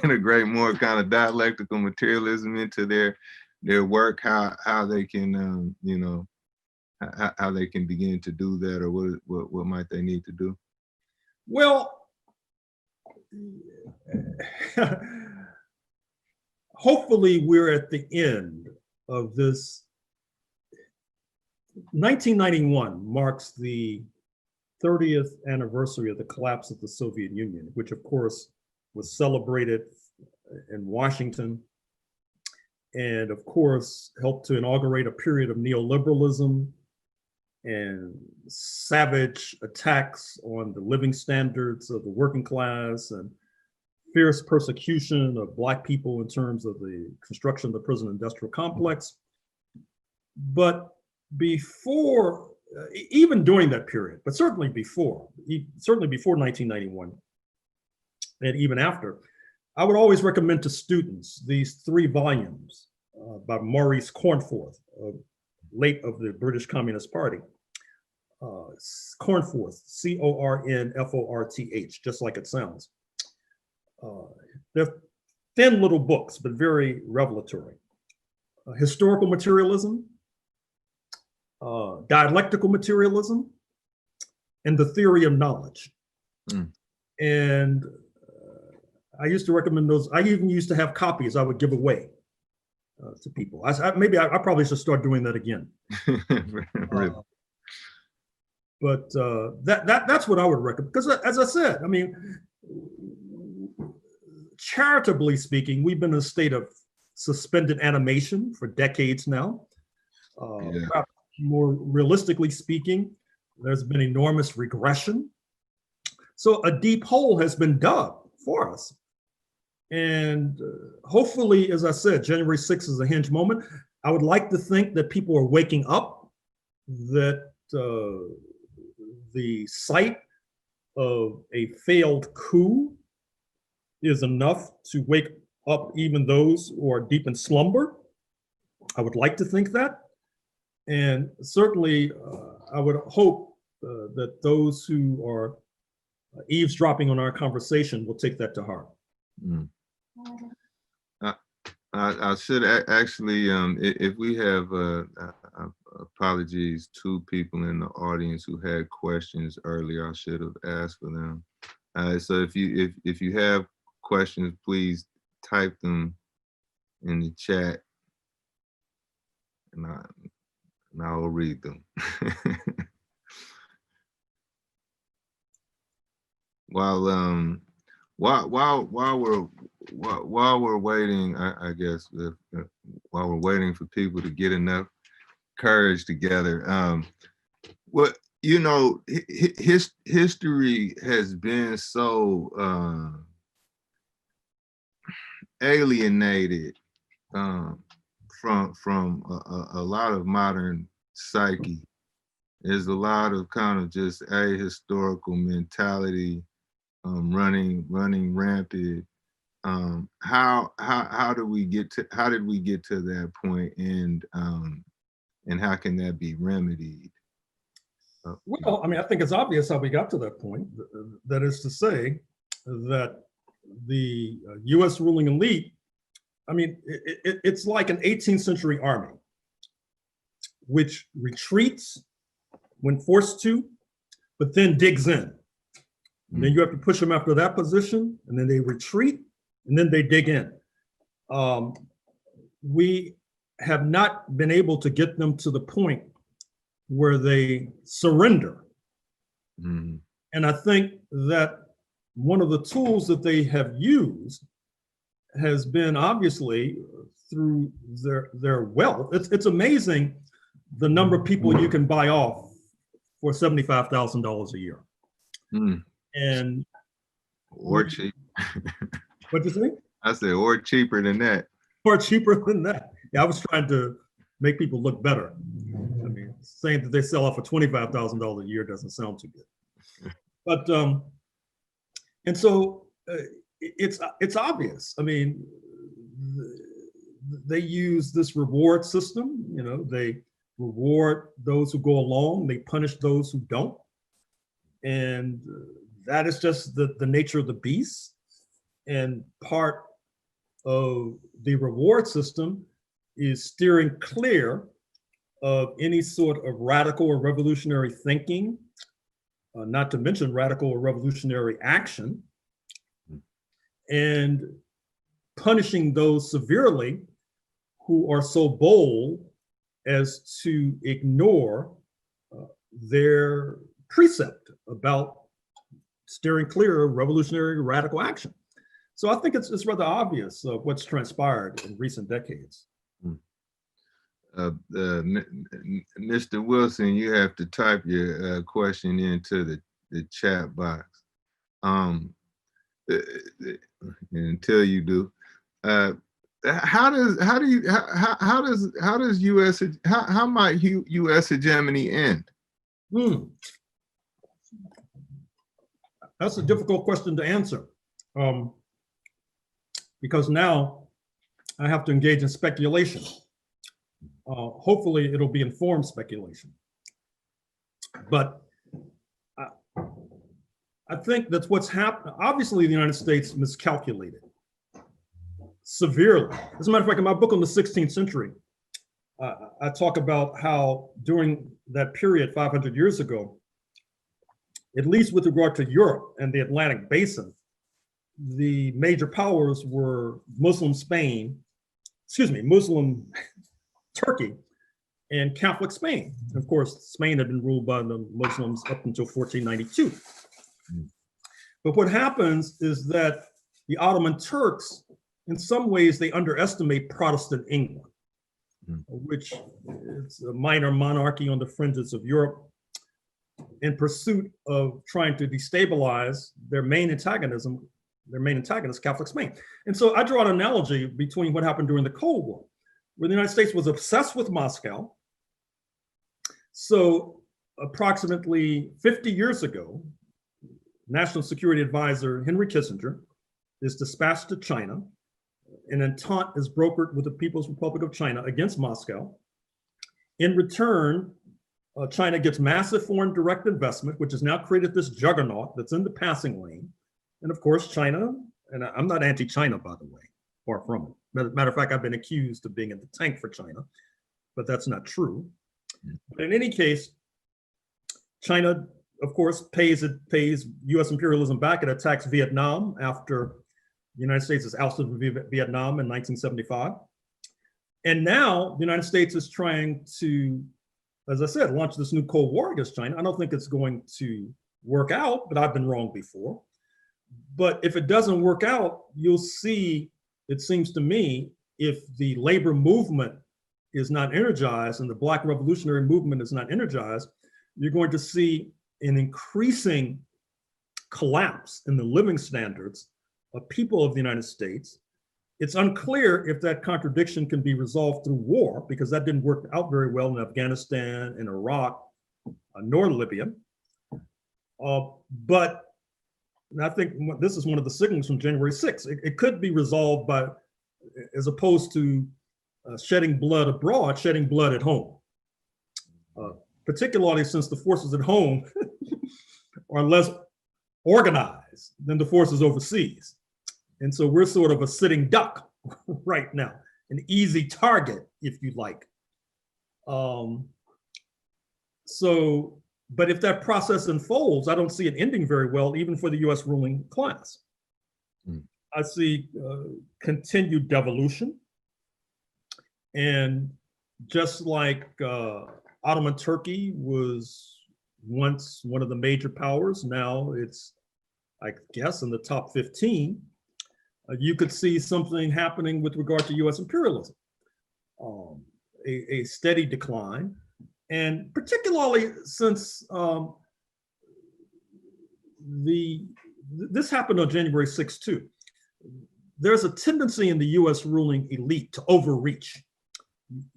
integrate more kind of dialectical materialism into their work? How they can how they can begin to do that, or what might they need to do? Well, hopefully we're at the end of this. 1991 marks the 30th anniversary of the collapse of the Soviet Union, which of course was celebrated in Washington, and of course helped to inaugurate a period of neoliberalism and savage attacks on the living standards of the working class and fierce persecution of Black people in terms of the construction of the prison industrial complex. But before, even during that period, but certainly before 1991, and even after, I would always recommend to students these 3 volumes by Maurice Cornforth, late of the British Communist Party. Cornforth, Cornforth, just like it sounds. They're thin little books, but very revelatory. Historical materialism, dialectical materialism, and the theory of knowledge. And I used to recommend those. I even used to have copies I would give away to people. Maybe I probably should start doing that again. But that's what I would recommend. Because as I said, I mean, charitably speaking, we've been in a state of suspended animation for decades now. Perhaps more realistically speaking, there's been enormous regression. So a deep hole has been dug for us. And hopefully, as I said, January 6th is a hinge moment. I would like to think that people are waking up, that the sight of a failed coup is enough to wake up even those who are deep in slumber. I would like to think that. And certainly, I would hope that those who are eavesdropping on our conversation will take that to heart. I should actually, if we have apologies to people in the audience who had questions earlier, I should have asked for them. So if you have questions, please type them in the chat, and I will read them. While we're waiting, I guess, while we're waiting for people to get enough courage together. What history has been so alienated from a lot of modern psyche. There's a lot of kind of just ahistorical mentality running rampant. How did we get to that point, and how can that be remedied? Well, I mean, I think it's obvious how we got to that point. That is to say that the US ruling elite, I mean, it's like an 18th century army, which retreats when forced to, but then digs in. And then you have to push them after that position, and then they retreat, and then they dig in. We have not been able to get them to the point where they surrender. Mm-hmm. And I think that one of the tools that they have used has been obviously through their wealth. It's amazing the number of people you can buy off for $75,000 a year. Mm. And or cheap. What'd you say? I said, or cheaper than that. Or cheaper than that. Yeah, I was trying to make people look better. I mean, saying that they sell off for $25,000 a year doesn't sound too good. But and so it's obvious. I mean, they use this reward system. You know, they reward those who go along. They punish those who don't, and that is just the nature of the beast. And part of the reward system is steering clear of any sort of radical or revolutionary thinking, not to mention radical or revolutionary action, and punishing those severely who are so bold as to ignore their precept about steering clear of revolutionary radical action. So I think it's rather obvious what's transpired in recent decades. Mr. Wilson, you have to type your question into the chat box. Until you do, how might U.S. hegemony end? That's a difficult question to answer, because now I have to engage in speculation. Hopefully it'll be informed speculation. But I think that's what's happened. Obviously, the United States miscalculated severely. As a matter of fact, in my book on the 16th century, I talk about how during that period 500 years ago, at least with regard to Europe and the Atlantic Basin, the major powers were Muslim Turkey and Catholic Spain. Of course, Spain had been ruled by the Muslims up until 1492. But what happens is that the Ottoman Turks, in some ways, they underestimate Protestant England, which is a minor monarchy on the fringes of Europe, in pursuit of trying to destabilize their main antagonist, Catholic Spain. And so I draw an analogy between what happened during the Cold War, where the United States was obsessed with Moscow. So approximately 50 years ago, National Security Advisor Henry Kissinger is dispatched to China. An entente is brokered with the People's Republic of China against Moscow. In return, China gets massive foreign direct investment, which has now created this juggernaut that's in the passing lane. And of course, China, and I'm not anti-China, by the way, far from it. Matter of fact, I've been accused of being in the tank for China, but that's not true. But in any case, China, of course, pays US imperialism back. It attacks Vietnam after the United States is ousted from Vietnam in 1975. And now the United States is trying to, as I said, launch this new Cold War against China. I don't think it's going to work out, but I've been wrong before. But if it doesn't work out, you'll see, it seems to me, if the labor movement is not energized and the Black revolutionary movement is not energized, you're going to see an increasing collapse in the living standards of people of the United States. It's unclear if that contradiction can be resolved through war, because that didn't work out very well in Afghanistan, in Iraq, nor Libya. But I think this is one of the signals from January 6th. It could be resolved by, as opposed to shedding blood abroad, shedding blood at home. Particularly since the forces at home are less organized than the forces overseas. And so we're sort of a sitting duck right now, an easy target, if you like. But if that process unfolds, I don't see it ending very well, even for the US ruling class. I see continued devolution. And just like Ottoman Turkey was once one of the major powers, now it's, I guess, in the top 15, you could see something happening with regard to US imperialism, a steady decline. And particularly since this happened on January 6th too, there's a tendency in the US ruling elite to overreach.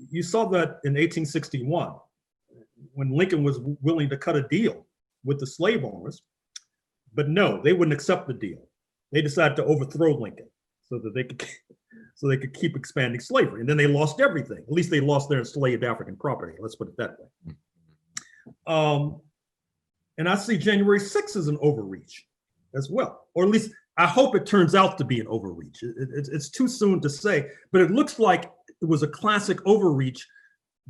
You saw that in 1861, when Lincoln was willing to cut a deal with the slave owners, but no, they wouldn't accept the deal. They decided to overthrow Lincoln so that they could keep expanding slavery. And then they lost everything. At least they lost their enslaved African property. Let's put it that way. And I see January 6th as an overreach as well, or at least I hope it turns out to be an overreach. It's too soon to say, but it looks like it was a classic overreach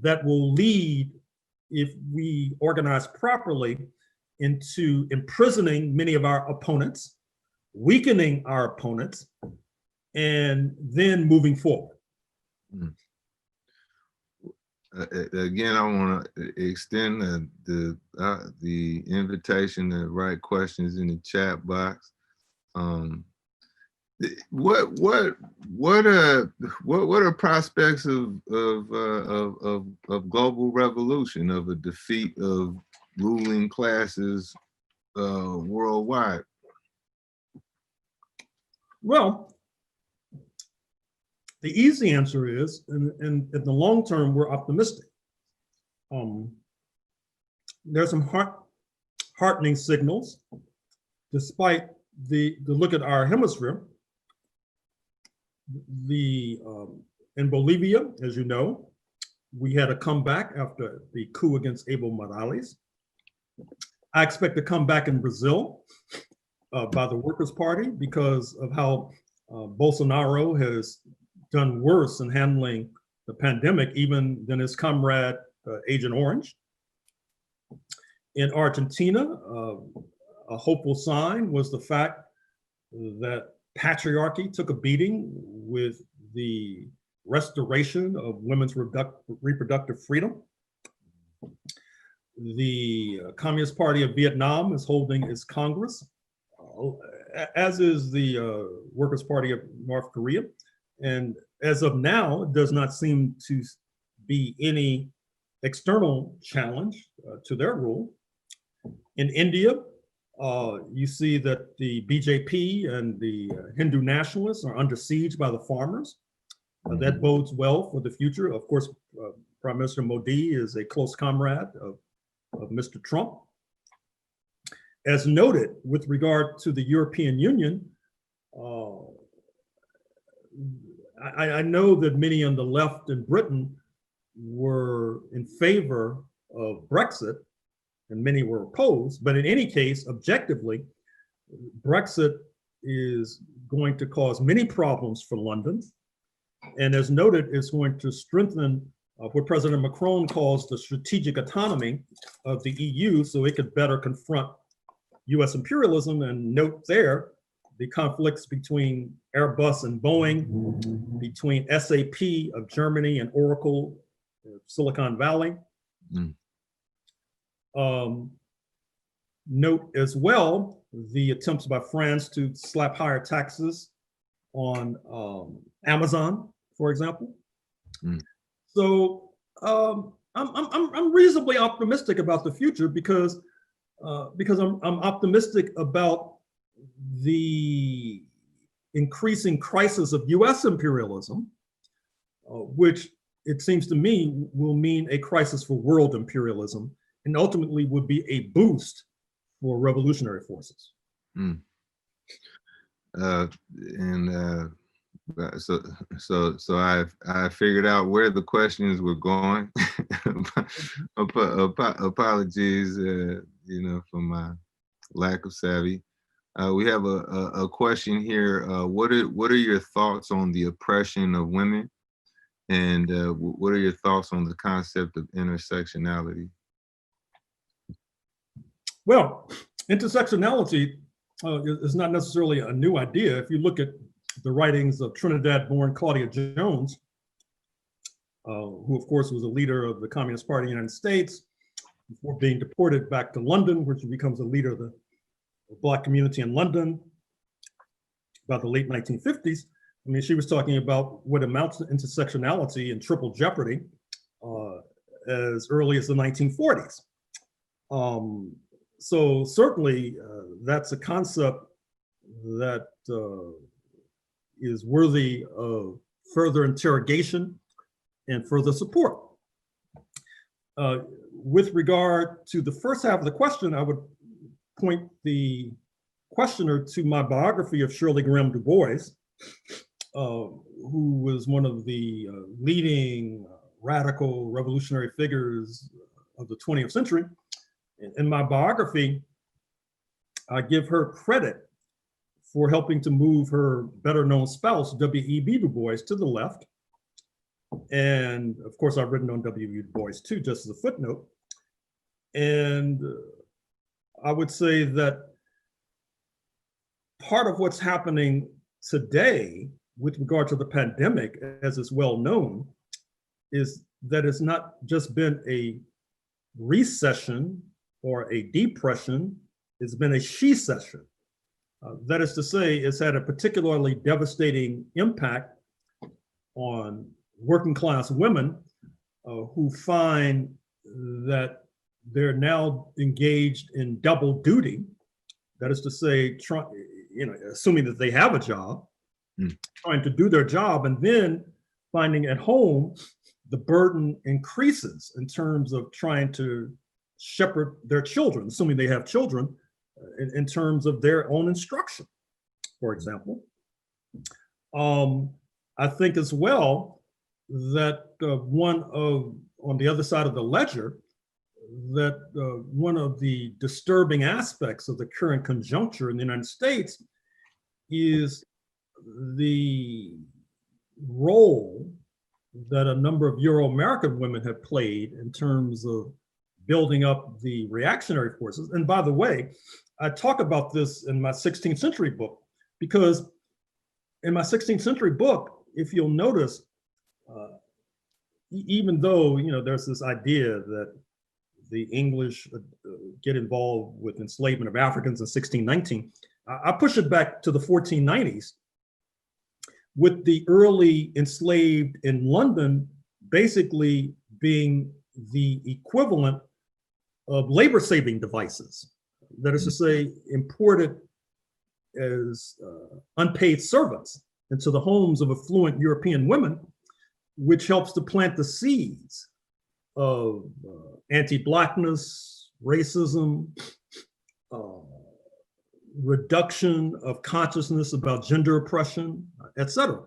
that will lead, if we organize properly, into imprisoning many of our opponents, weakening our opponents, and then moving forward. Again, I want to extend the invitation to write questions in the chat box. What are prospects of global revolution, of a defeat of ruling classes worldwide? Well, the easy answer is, in the long term, we're optimistic. There's some heartening signals, despite the look at our hemisphere. In Bolivia, as you know, we had a comeback after the coup against Evo Morales. I expect a comeback in Brazil by the Workers' Party because of how Bolsonaro has done worse in handling the pandemic even than his comrade, Agent Orange. In Argentina, a hopeful sign was the fact that patriarchy took a beating with the restoration of women's reproductive freedom. The Communist Party of Vietnam is holding its Congress, as is the Workers' Party of North Korea. And as of now, it does not seem to be any external challenge to their rule. In India, you see that the BJP and the Hindu nationalists are under siege by the farmers. That bodes well for the future. Of course, Prime Minister Modi is a close comrade of Mr. Trump. As noted, with regard to the European Union, I know that many on the left in Britain were in favor of Brexit, and many were opposed. But in any case, objectively, Brexit is going to cause many problems for London. And as noted, it's going to strengthen what President Macron calls the strategic autonomy of the EU, so it could better confront US imperialism. And note there, the conflicts between Airbus and Boeing, between SAP of Germany and Oracle, Silicon Valley. Note as well the attempts by France to slap higher taxes on Amazon, for example. So I'm reasonably optimistic about the future because I'm optimistic about the increasing crisis of U.S. imperialism, which it seems to me will mean a crisis for world imperialism, and ultimately would be a boost for revolutionary forces. Mm. So I figured out where the questions were going. Apologies, for my lack of savvy. We have a question here. What are your thoughts on the oppression of women, and what are your thoughts on the concept of intersectionality? Well, intersectionality is not necessarily a new idea. If you look at the writings of Trinidad-born Claudia Jones, who of course was a leader of the Communist Party of the United States before being deported back to London, where she becomes a leader of the Black community in London about the late 1950s. I mean, she was talking about what amounts to intersectionality and triple jeopardy as early as the 1940s. So certainly that's a concept that is worthy of further interrogation and further support. With regard to the first half of the question, I would point the questioner to my biography of Shirley Graham Du Bois, who was one of the leading radical revolutionary figures of the 20th century. In my biography, I give her credit for helping to move her better known spouse, W.E.B. Du Bois, to the left. And of course, I've written on W.E.B. Du Bois too, just as a footnote. And I would say that part of what's happening today with regard to the pandemic, as is well known, is that it's not just been a recession or a depression, it's been a she-cession. That is to say, it's had a particularly devastating impact on working class women who find that they're now engaged in double duty. That is to say, assuming that they have a job, trying to do their job, and then finding at home the burden increases in terms of trying to shepherd their children, assuming they have children, in terms of their own instruction, for example. I think as well that on the other side of the ledger, that one of the disturbing aspects of the current conjuncture in the United States is the role that a number of Euro-American women have played in terms of building up the reactionary forces. And by the way, I talk about this in my 16th century book, because in my 16th century book, if you'll notice, even though there's this idea that the English get involved with enslavement of Africans in 1619, I push it back to the 1490s, with the early enslaved in London basically being the equivalent of labor-saving devices. That is to say, imported as unpaid servants into the homes of affluent European women, which helps to plant the seeds of anti-Blackness, racism, reduction of consciousness about gender oppression, etc.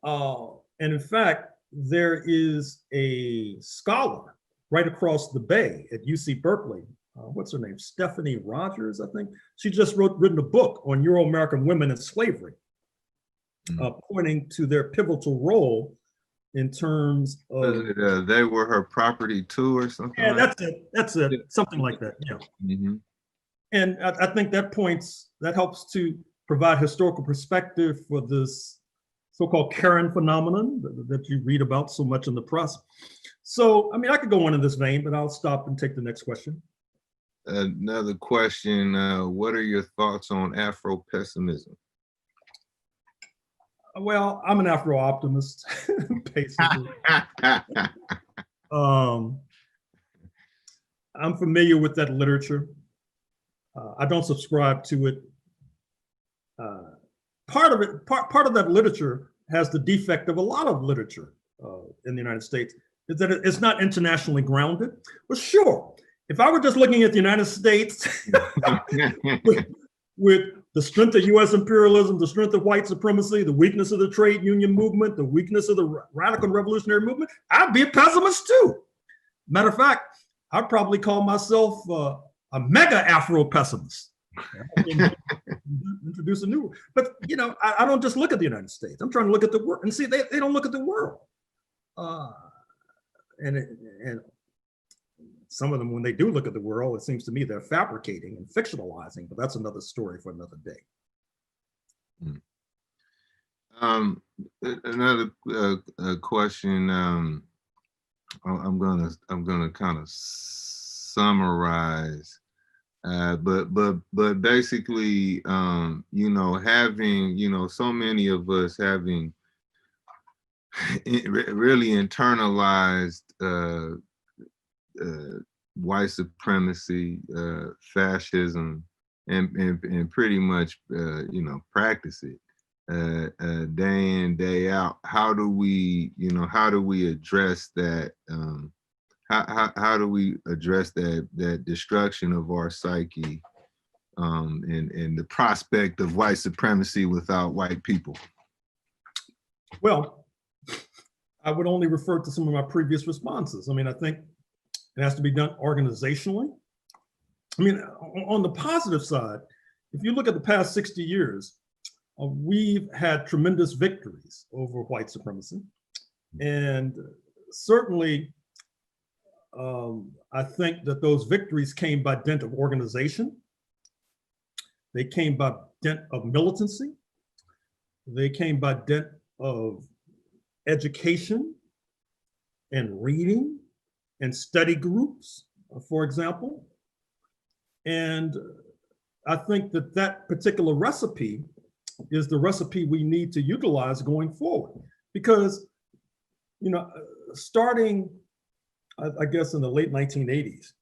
And in fact, there is a scholar right across the bay at UC Berkeley. What's her name? Stephanie Rogers, I think. She just written a book on Euro-American women and slavery, pointing to their pivotal role in terms of they were her property too, or something. Yeah, that's it. Something like that. Yeah. Mm-hmm. And I think that helps to provide historical perspective for this so-called Karen phenomenon that you read about so much in the press. So, I mean, I could go on in this vein, but I'll stop and take the next question. Another question, what are your thoughts on Afro-Pessimism? Well, I'm an Afro-optimist, basically. I'm familiar with that literature. I don't subscribe to it. Part of that literature has the defect of a lot of literature in the United States, is that it's not internationally grounded. But sure, if I were just looking at the United States with the strength of US imperialism, the strength of white supremacy, the weakness of the trade union movement, the weakness of the radical revolutionary movement, I'd be a pessimist too. Matter of fact, I'd probably call myself a mega Afro-pessimist. Introduce a new, but you know, I don't just look at the United States. I'm trying to look at the world, and see, they don't look at the world. And some of them, when they do look at the world, it seems to me they're fabricating and fictionalizing, but that's another story for another day. Another question. I'm gonna kind of summarize, but basically, you know, having, you know, so many of us having really internalized white supremacy, fascism, and pretty much, you know, practice it day in, day out. How do we, you know, how do we address that? How do we address that destruction of our psyche, and the prospect of white supremacy without white people? Well, I would only refer to some of my previous responses. I mean, I think it has to be done organizationally. I mean, on the positive side, if you look at the past 60 years, we've had tremendous victories over white supremacy. And certainly, I think that those victories came by dint of organization. They came by dint of militancy. They came by dint of education and reading and study groups, for example. And I think that that particular recipe is the recipe we need to utilize going forward. Because, you know, starting, I guess, in the late 1980s,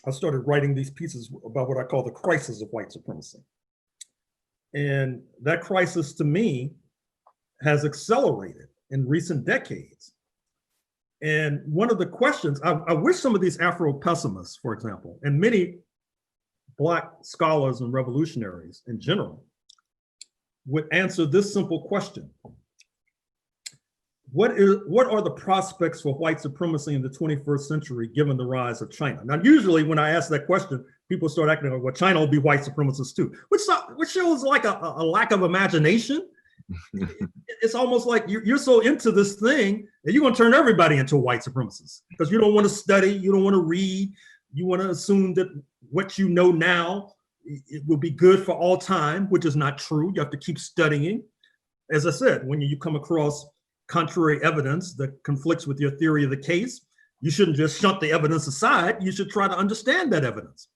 I started writing these pieces about what I call the crisis of white supremacy. And that crisis, to me, has accelerated in recent decades. And one of the questions, I wish some of these Afro-pessimists, for example, and many Black scholars and revolutionaries in general, would answer this simple question. What are the prospects for white supremacy in the 21st century, given the rise of China? Now, usually when I ask that question, people start acting like, well, China will be white supremacists too, which shows like a lack of imagination. It's almost like you're so into this thing that you're going to turn everybody into white supremacists because you don't want to study, you don't want to read, you want to assume that what you know now, it will be good for all time, which is not true. You have to keep studying. As I said, when you come across contrary evidence that conflicts with your theory of the case, you shouldn't just shunt the evidence aside. You should try to understand that evidence.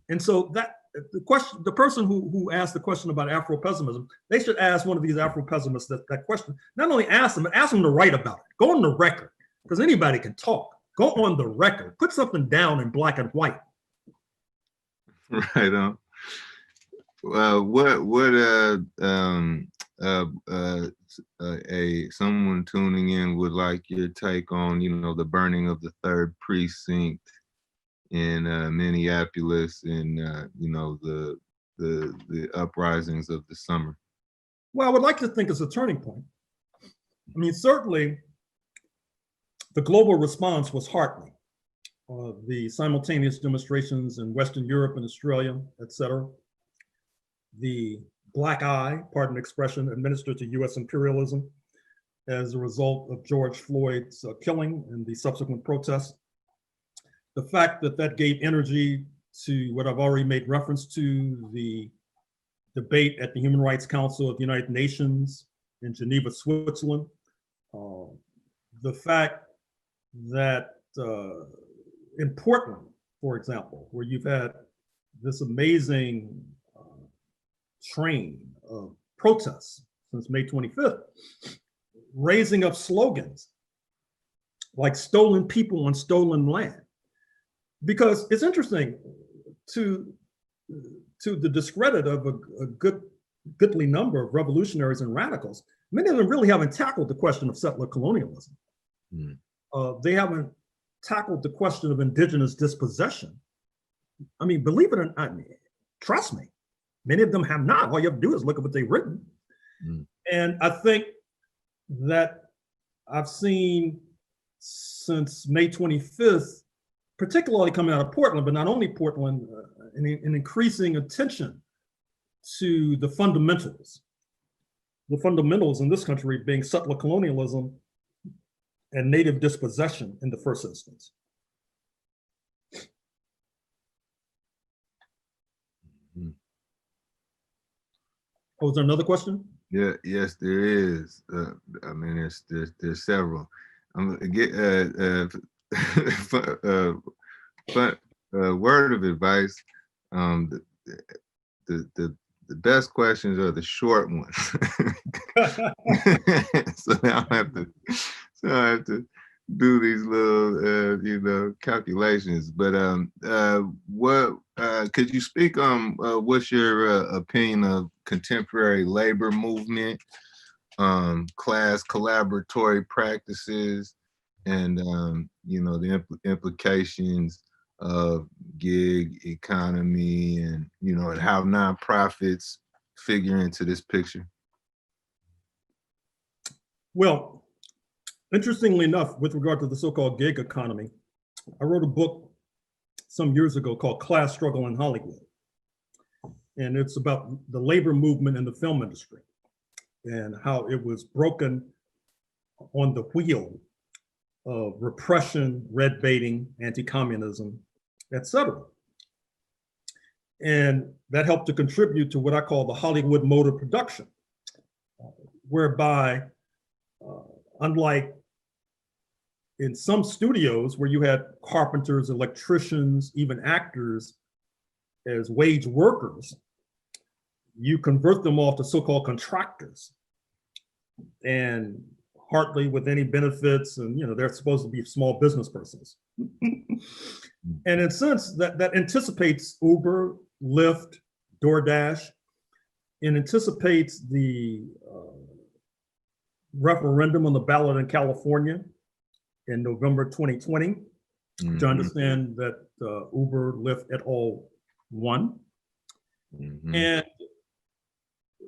And so that the person who asked the question about Afro-pessimism, they should ask one of these Afro-pessimists that question. Not only ask them, but ask them to write about it. Go on the record, because anybody can talk. Go on the record. Put something down in black and white. Right on. Well, someone tuning in would like your take on, you know, the burning of the 3rd precinct in Minneapolis and you know, the uprisings of the summer. Well, I would like to think it's a turning point. I mean, certainly the global response was heartening. The simultaneous demonstrations in Western Europe and Australia, et cetera. The black eye, pardon the expression, administered to US imperialism as a result of George Floyd's killing and the subsequent protests. The fact that that gave energy to what I've already made reference to, the debate at the Human Rights Council of the United Nations in Geneva, Switzerland. The fact that in Portland, for example, where you've had this amazing train of protests since May 25th, raising up slogans like stolen people on stolen land. Because it's interesting, to the discredit of a goodly number of revolutionaries and radicals, many of them really haven't tackled the question of settler colonialism. They haven't tackled the question of indigenous dispossession. I mean, believe it or not, trust me, many of them have not. All you have to do is look at what they've written. And I think that I've seen since May 25th, particularly coming out of Portland, but not only Portland, an increasing attention to the fundamentals in this country being settler colonialism and native dispossession in the first instance. Oh, is there another question? Yeah, yes, there is. I mean, there's several. I'm gonna get word of advice. The best questions are the short ones. So now I have to do these little calculations. But what could you speak on? What's your opinion of contemporary labor movement, class collaboratory practices, and the implications of gig economy, and and how nonprofits figure into this picture? Well, interestingly enough, with regard to the so-called gig economy, I wrote a book some years ago called Class Struggle in Hollywood. And it's about the labor movement in the film industry and how it was broken on the wheel of repression, red baiting, anti-communism, etc. And that helped to contribute to what I call the Hollywood mode of production, whereby, unlike in some studios where you had carpenters, electricians, even actors as wage workers, you convert them all to so-called contractors, and hardly with any benefits, and they're supposed to be small business persons. And in a sense, that anticipates Uber, Lyft, DoorDash, and anticipates the referendum on the ballot in California in November 2020, to understand that Uber, Lyft et al. Won. And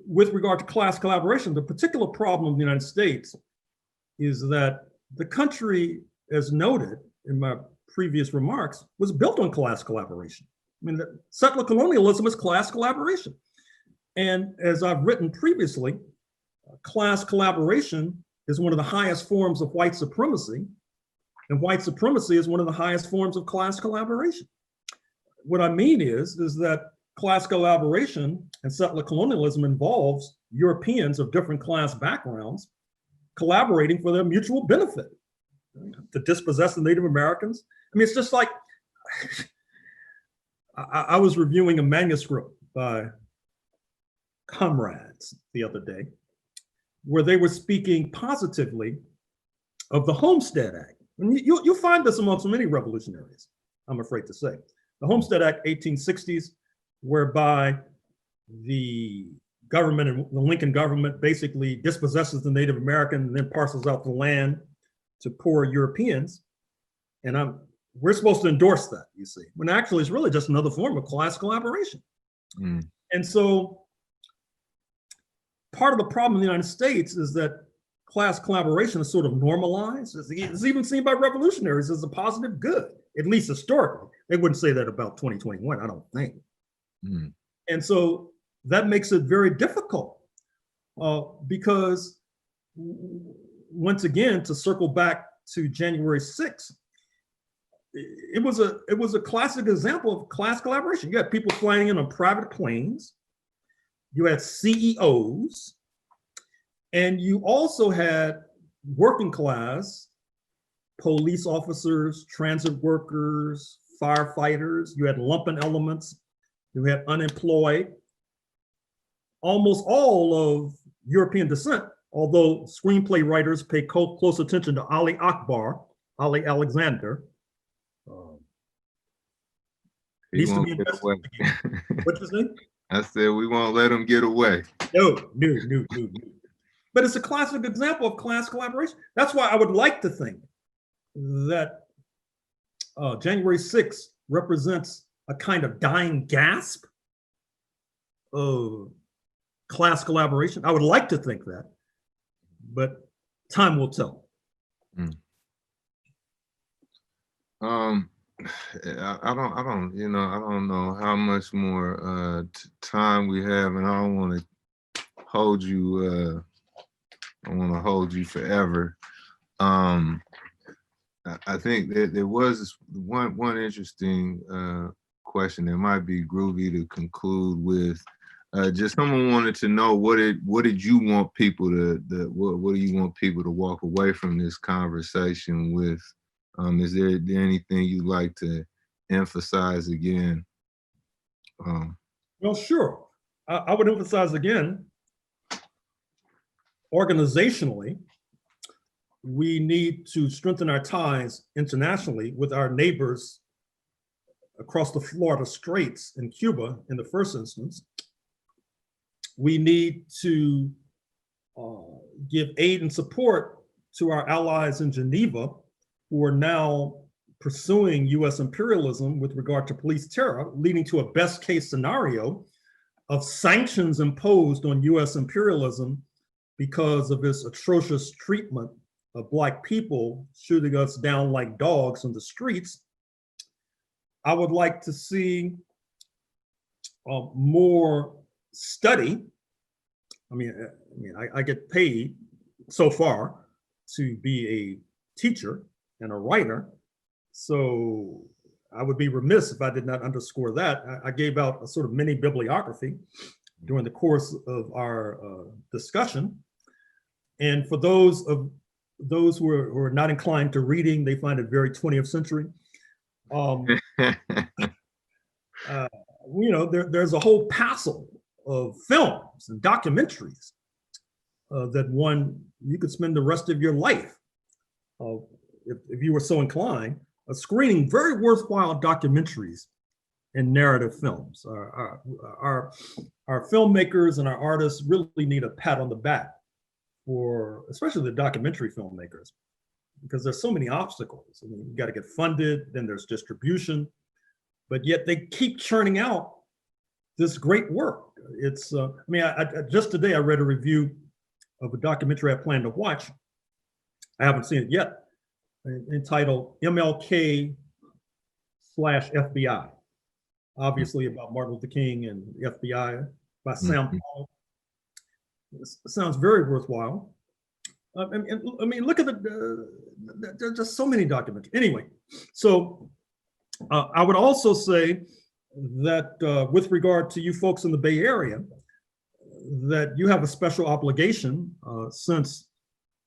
with regard to class collaboration, the particular problem in the United States is that the country, as noted in my previous remarks, was built on class collaboration. I mean, settler colonialism is class collaboration. And as I've written previously, class collaboration is one of the highest forms of white supremacy, and white supremacy is one of the highest forms of class collaboration. What I mean is that class collaboration and settler colonialism involves Europeans of different class backgrounds collaborating for their mutual benefit to dispossess the Native Americans. I mean, it's just like, I was reviewing a manuscript by comrades the other day, where they were speaking positively of the Homestead Act. And you'll find this amongst many revolutionaries, I'm afraid to say. The Homestead Act, 1860s, whereby the government, the Lincoln government, basically dispossesses the Native American and then parcels out the land to poor Europeans. And we're supposed to endorse that, you see, when actually it's really just another form of class collaboration. And so part of the problem in the United States is that class collaboration is sort of normalized. It's even seen by revolutionaries as a positive good, at least historically. They wouldn't say that about 2021, I don't think. And so that makes it very difficult because, once again, to circle back to January 6th, it was a classic example of class collaboration. You had people flying in on private planes, you had CEOs, and you also had working class police officers, transit workers, firefighters, you had lumpen elements, you had unemployed. Almost all of European descent, although screenplay writers pay close attention to Ali Akbar, Ali Alexander. He Needs to won't be get away. investigated. What's his name? I said we won't let him get away. No. But it's a classic example of class collaboration. That's why I would like to think that January 6th represents a kind of dying gasp of class collaboration. I would like to think that, but time will tell. I don't know how much more time we have, and I don't want to hold you. I want to hold you forever. I think that there was one interesting question that might be groovy to conclude with. Just someone wanted to know what did you want people to what do you want people to walk away from this conversation with? Is there anything you'd like to emphasize again? Well, sure. I would emphasize again, organizationally, we need to strengthen our ties internationally with our neighbors across the Florida Straits in Cuba in the first instance. We need to give aid and support to our allies in Geneva who are now pursuing US imperialism with regard to police terror, leading to a best case scenario of sanctions imposed on US imperialism because of its atrocious treatment of Black people, shooting us down like dogs in the streets. I would like to see more study. I get paid so far to be a teacher and a writer, so I would be remiss if I did not underscore that. I gave out a sort of mini bibliography during the course of our discussion, and for those who are not inclined to reading, they find it very 20th century. There's a whole passel of films and documentaries that you could spend the rest of your life, if you were so inclined, screening very worthwhile documentaries and narrative films. Our filmmakers and our artists really need a pat on the back, for especially the documentary filmmakers, because there's so many obstacles. You got to get funded, then there's distribution, but yet they keep churning out this great work. It's, just today I read a review of a documentary I plan to watch. I haven't seen it yet, entitled MLK/FBI, obviously about Martin Luther King and the FBI, by Sam Paul. It sounds very worthwhile. Look at there's just so many documentaries. Anyway, so I would also say that with regard to you folks in the Bay Area, that you have a special obligation since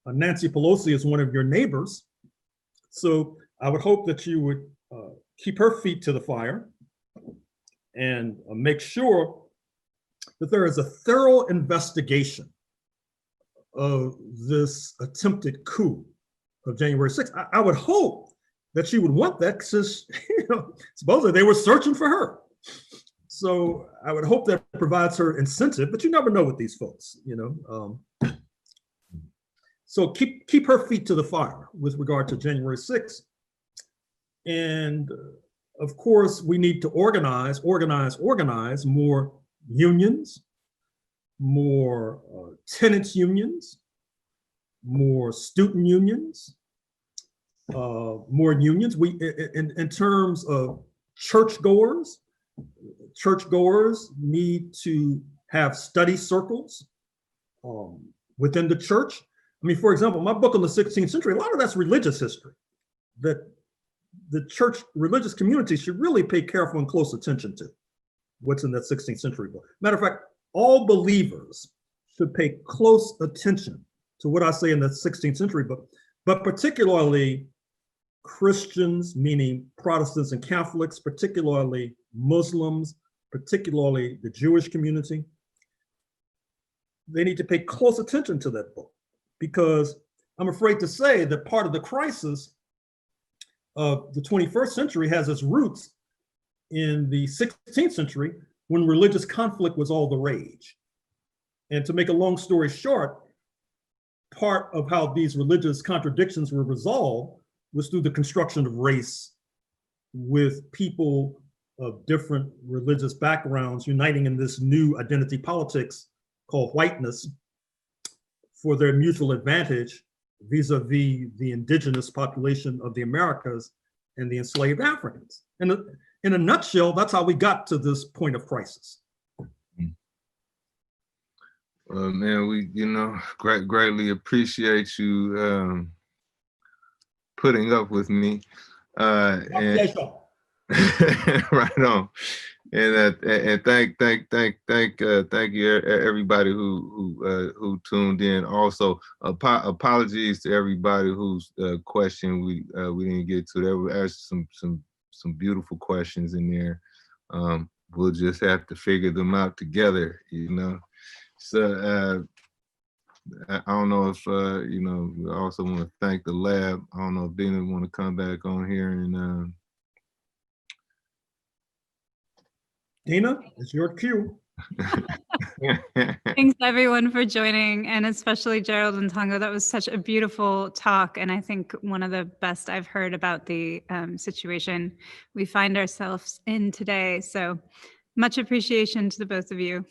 Nancy Pelosi is one of your neighbors. So I would hope that you would keep her feet to the fire and make sure that there is a thorough investigation of this attempted coup of January 6th. I would hope that she would want that, because supposedly they were searching for her. So I would hope that provides her incentive, but you never know with these folks, So keep her feet to the fire with regard to January 6th. And of course, we need to organize more unions, more tenants unions, more student unions, more unions. In terms of churchgoers need to have study circles within the church. For example, my book on the 16th century, a lot of that's religious history that the church religious community should really pay careful and close attention to what's in that 16th century book. Matter of fact, all believers should pay close attention to what I say in the 16th century book, but particularly Christians, meaning Protestants and Catholics, particularly Muslims, particularly the Jewish community. they need to pay close attention to that book, because I'm afraid to say that part of the crisis of the 21st century has its roots in the 16th century, when religious conflict was all the rage. And to make a long story short, part of how these religious contradictions were resolved was through the construction of race, with people of different religious backgrounds uniting in this new identity politics called whiteness for their mutual advantage vis-a-vis the indigenous population of the Americas and the enslaved Africans. And in a nutshell, that's how we got to this point of crisis. Well, man, we, greatly appreciate you putting up with me. And right on. And thank you everybody who tuned in. Also, apologies to everybody whose question we didn't get to. There were actually some beautiful questions in there. We'll just have to figure them out together, So I don't know if we also want to thank the lab. I don't know if Dina want to come back on here and. Dina, it's your cue. Thanks everyone for joining, and especially Gerald and Tongo. That was such a beautiful talk, and I think one of the best I've heard about the situation we find ourselves in today. So much appreciation to the both of you.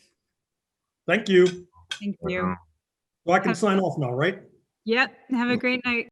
Thank you. Thank you. So I can sign off now, right? Yep. Have a great night.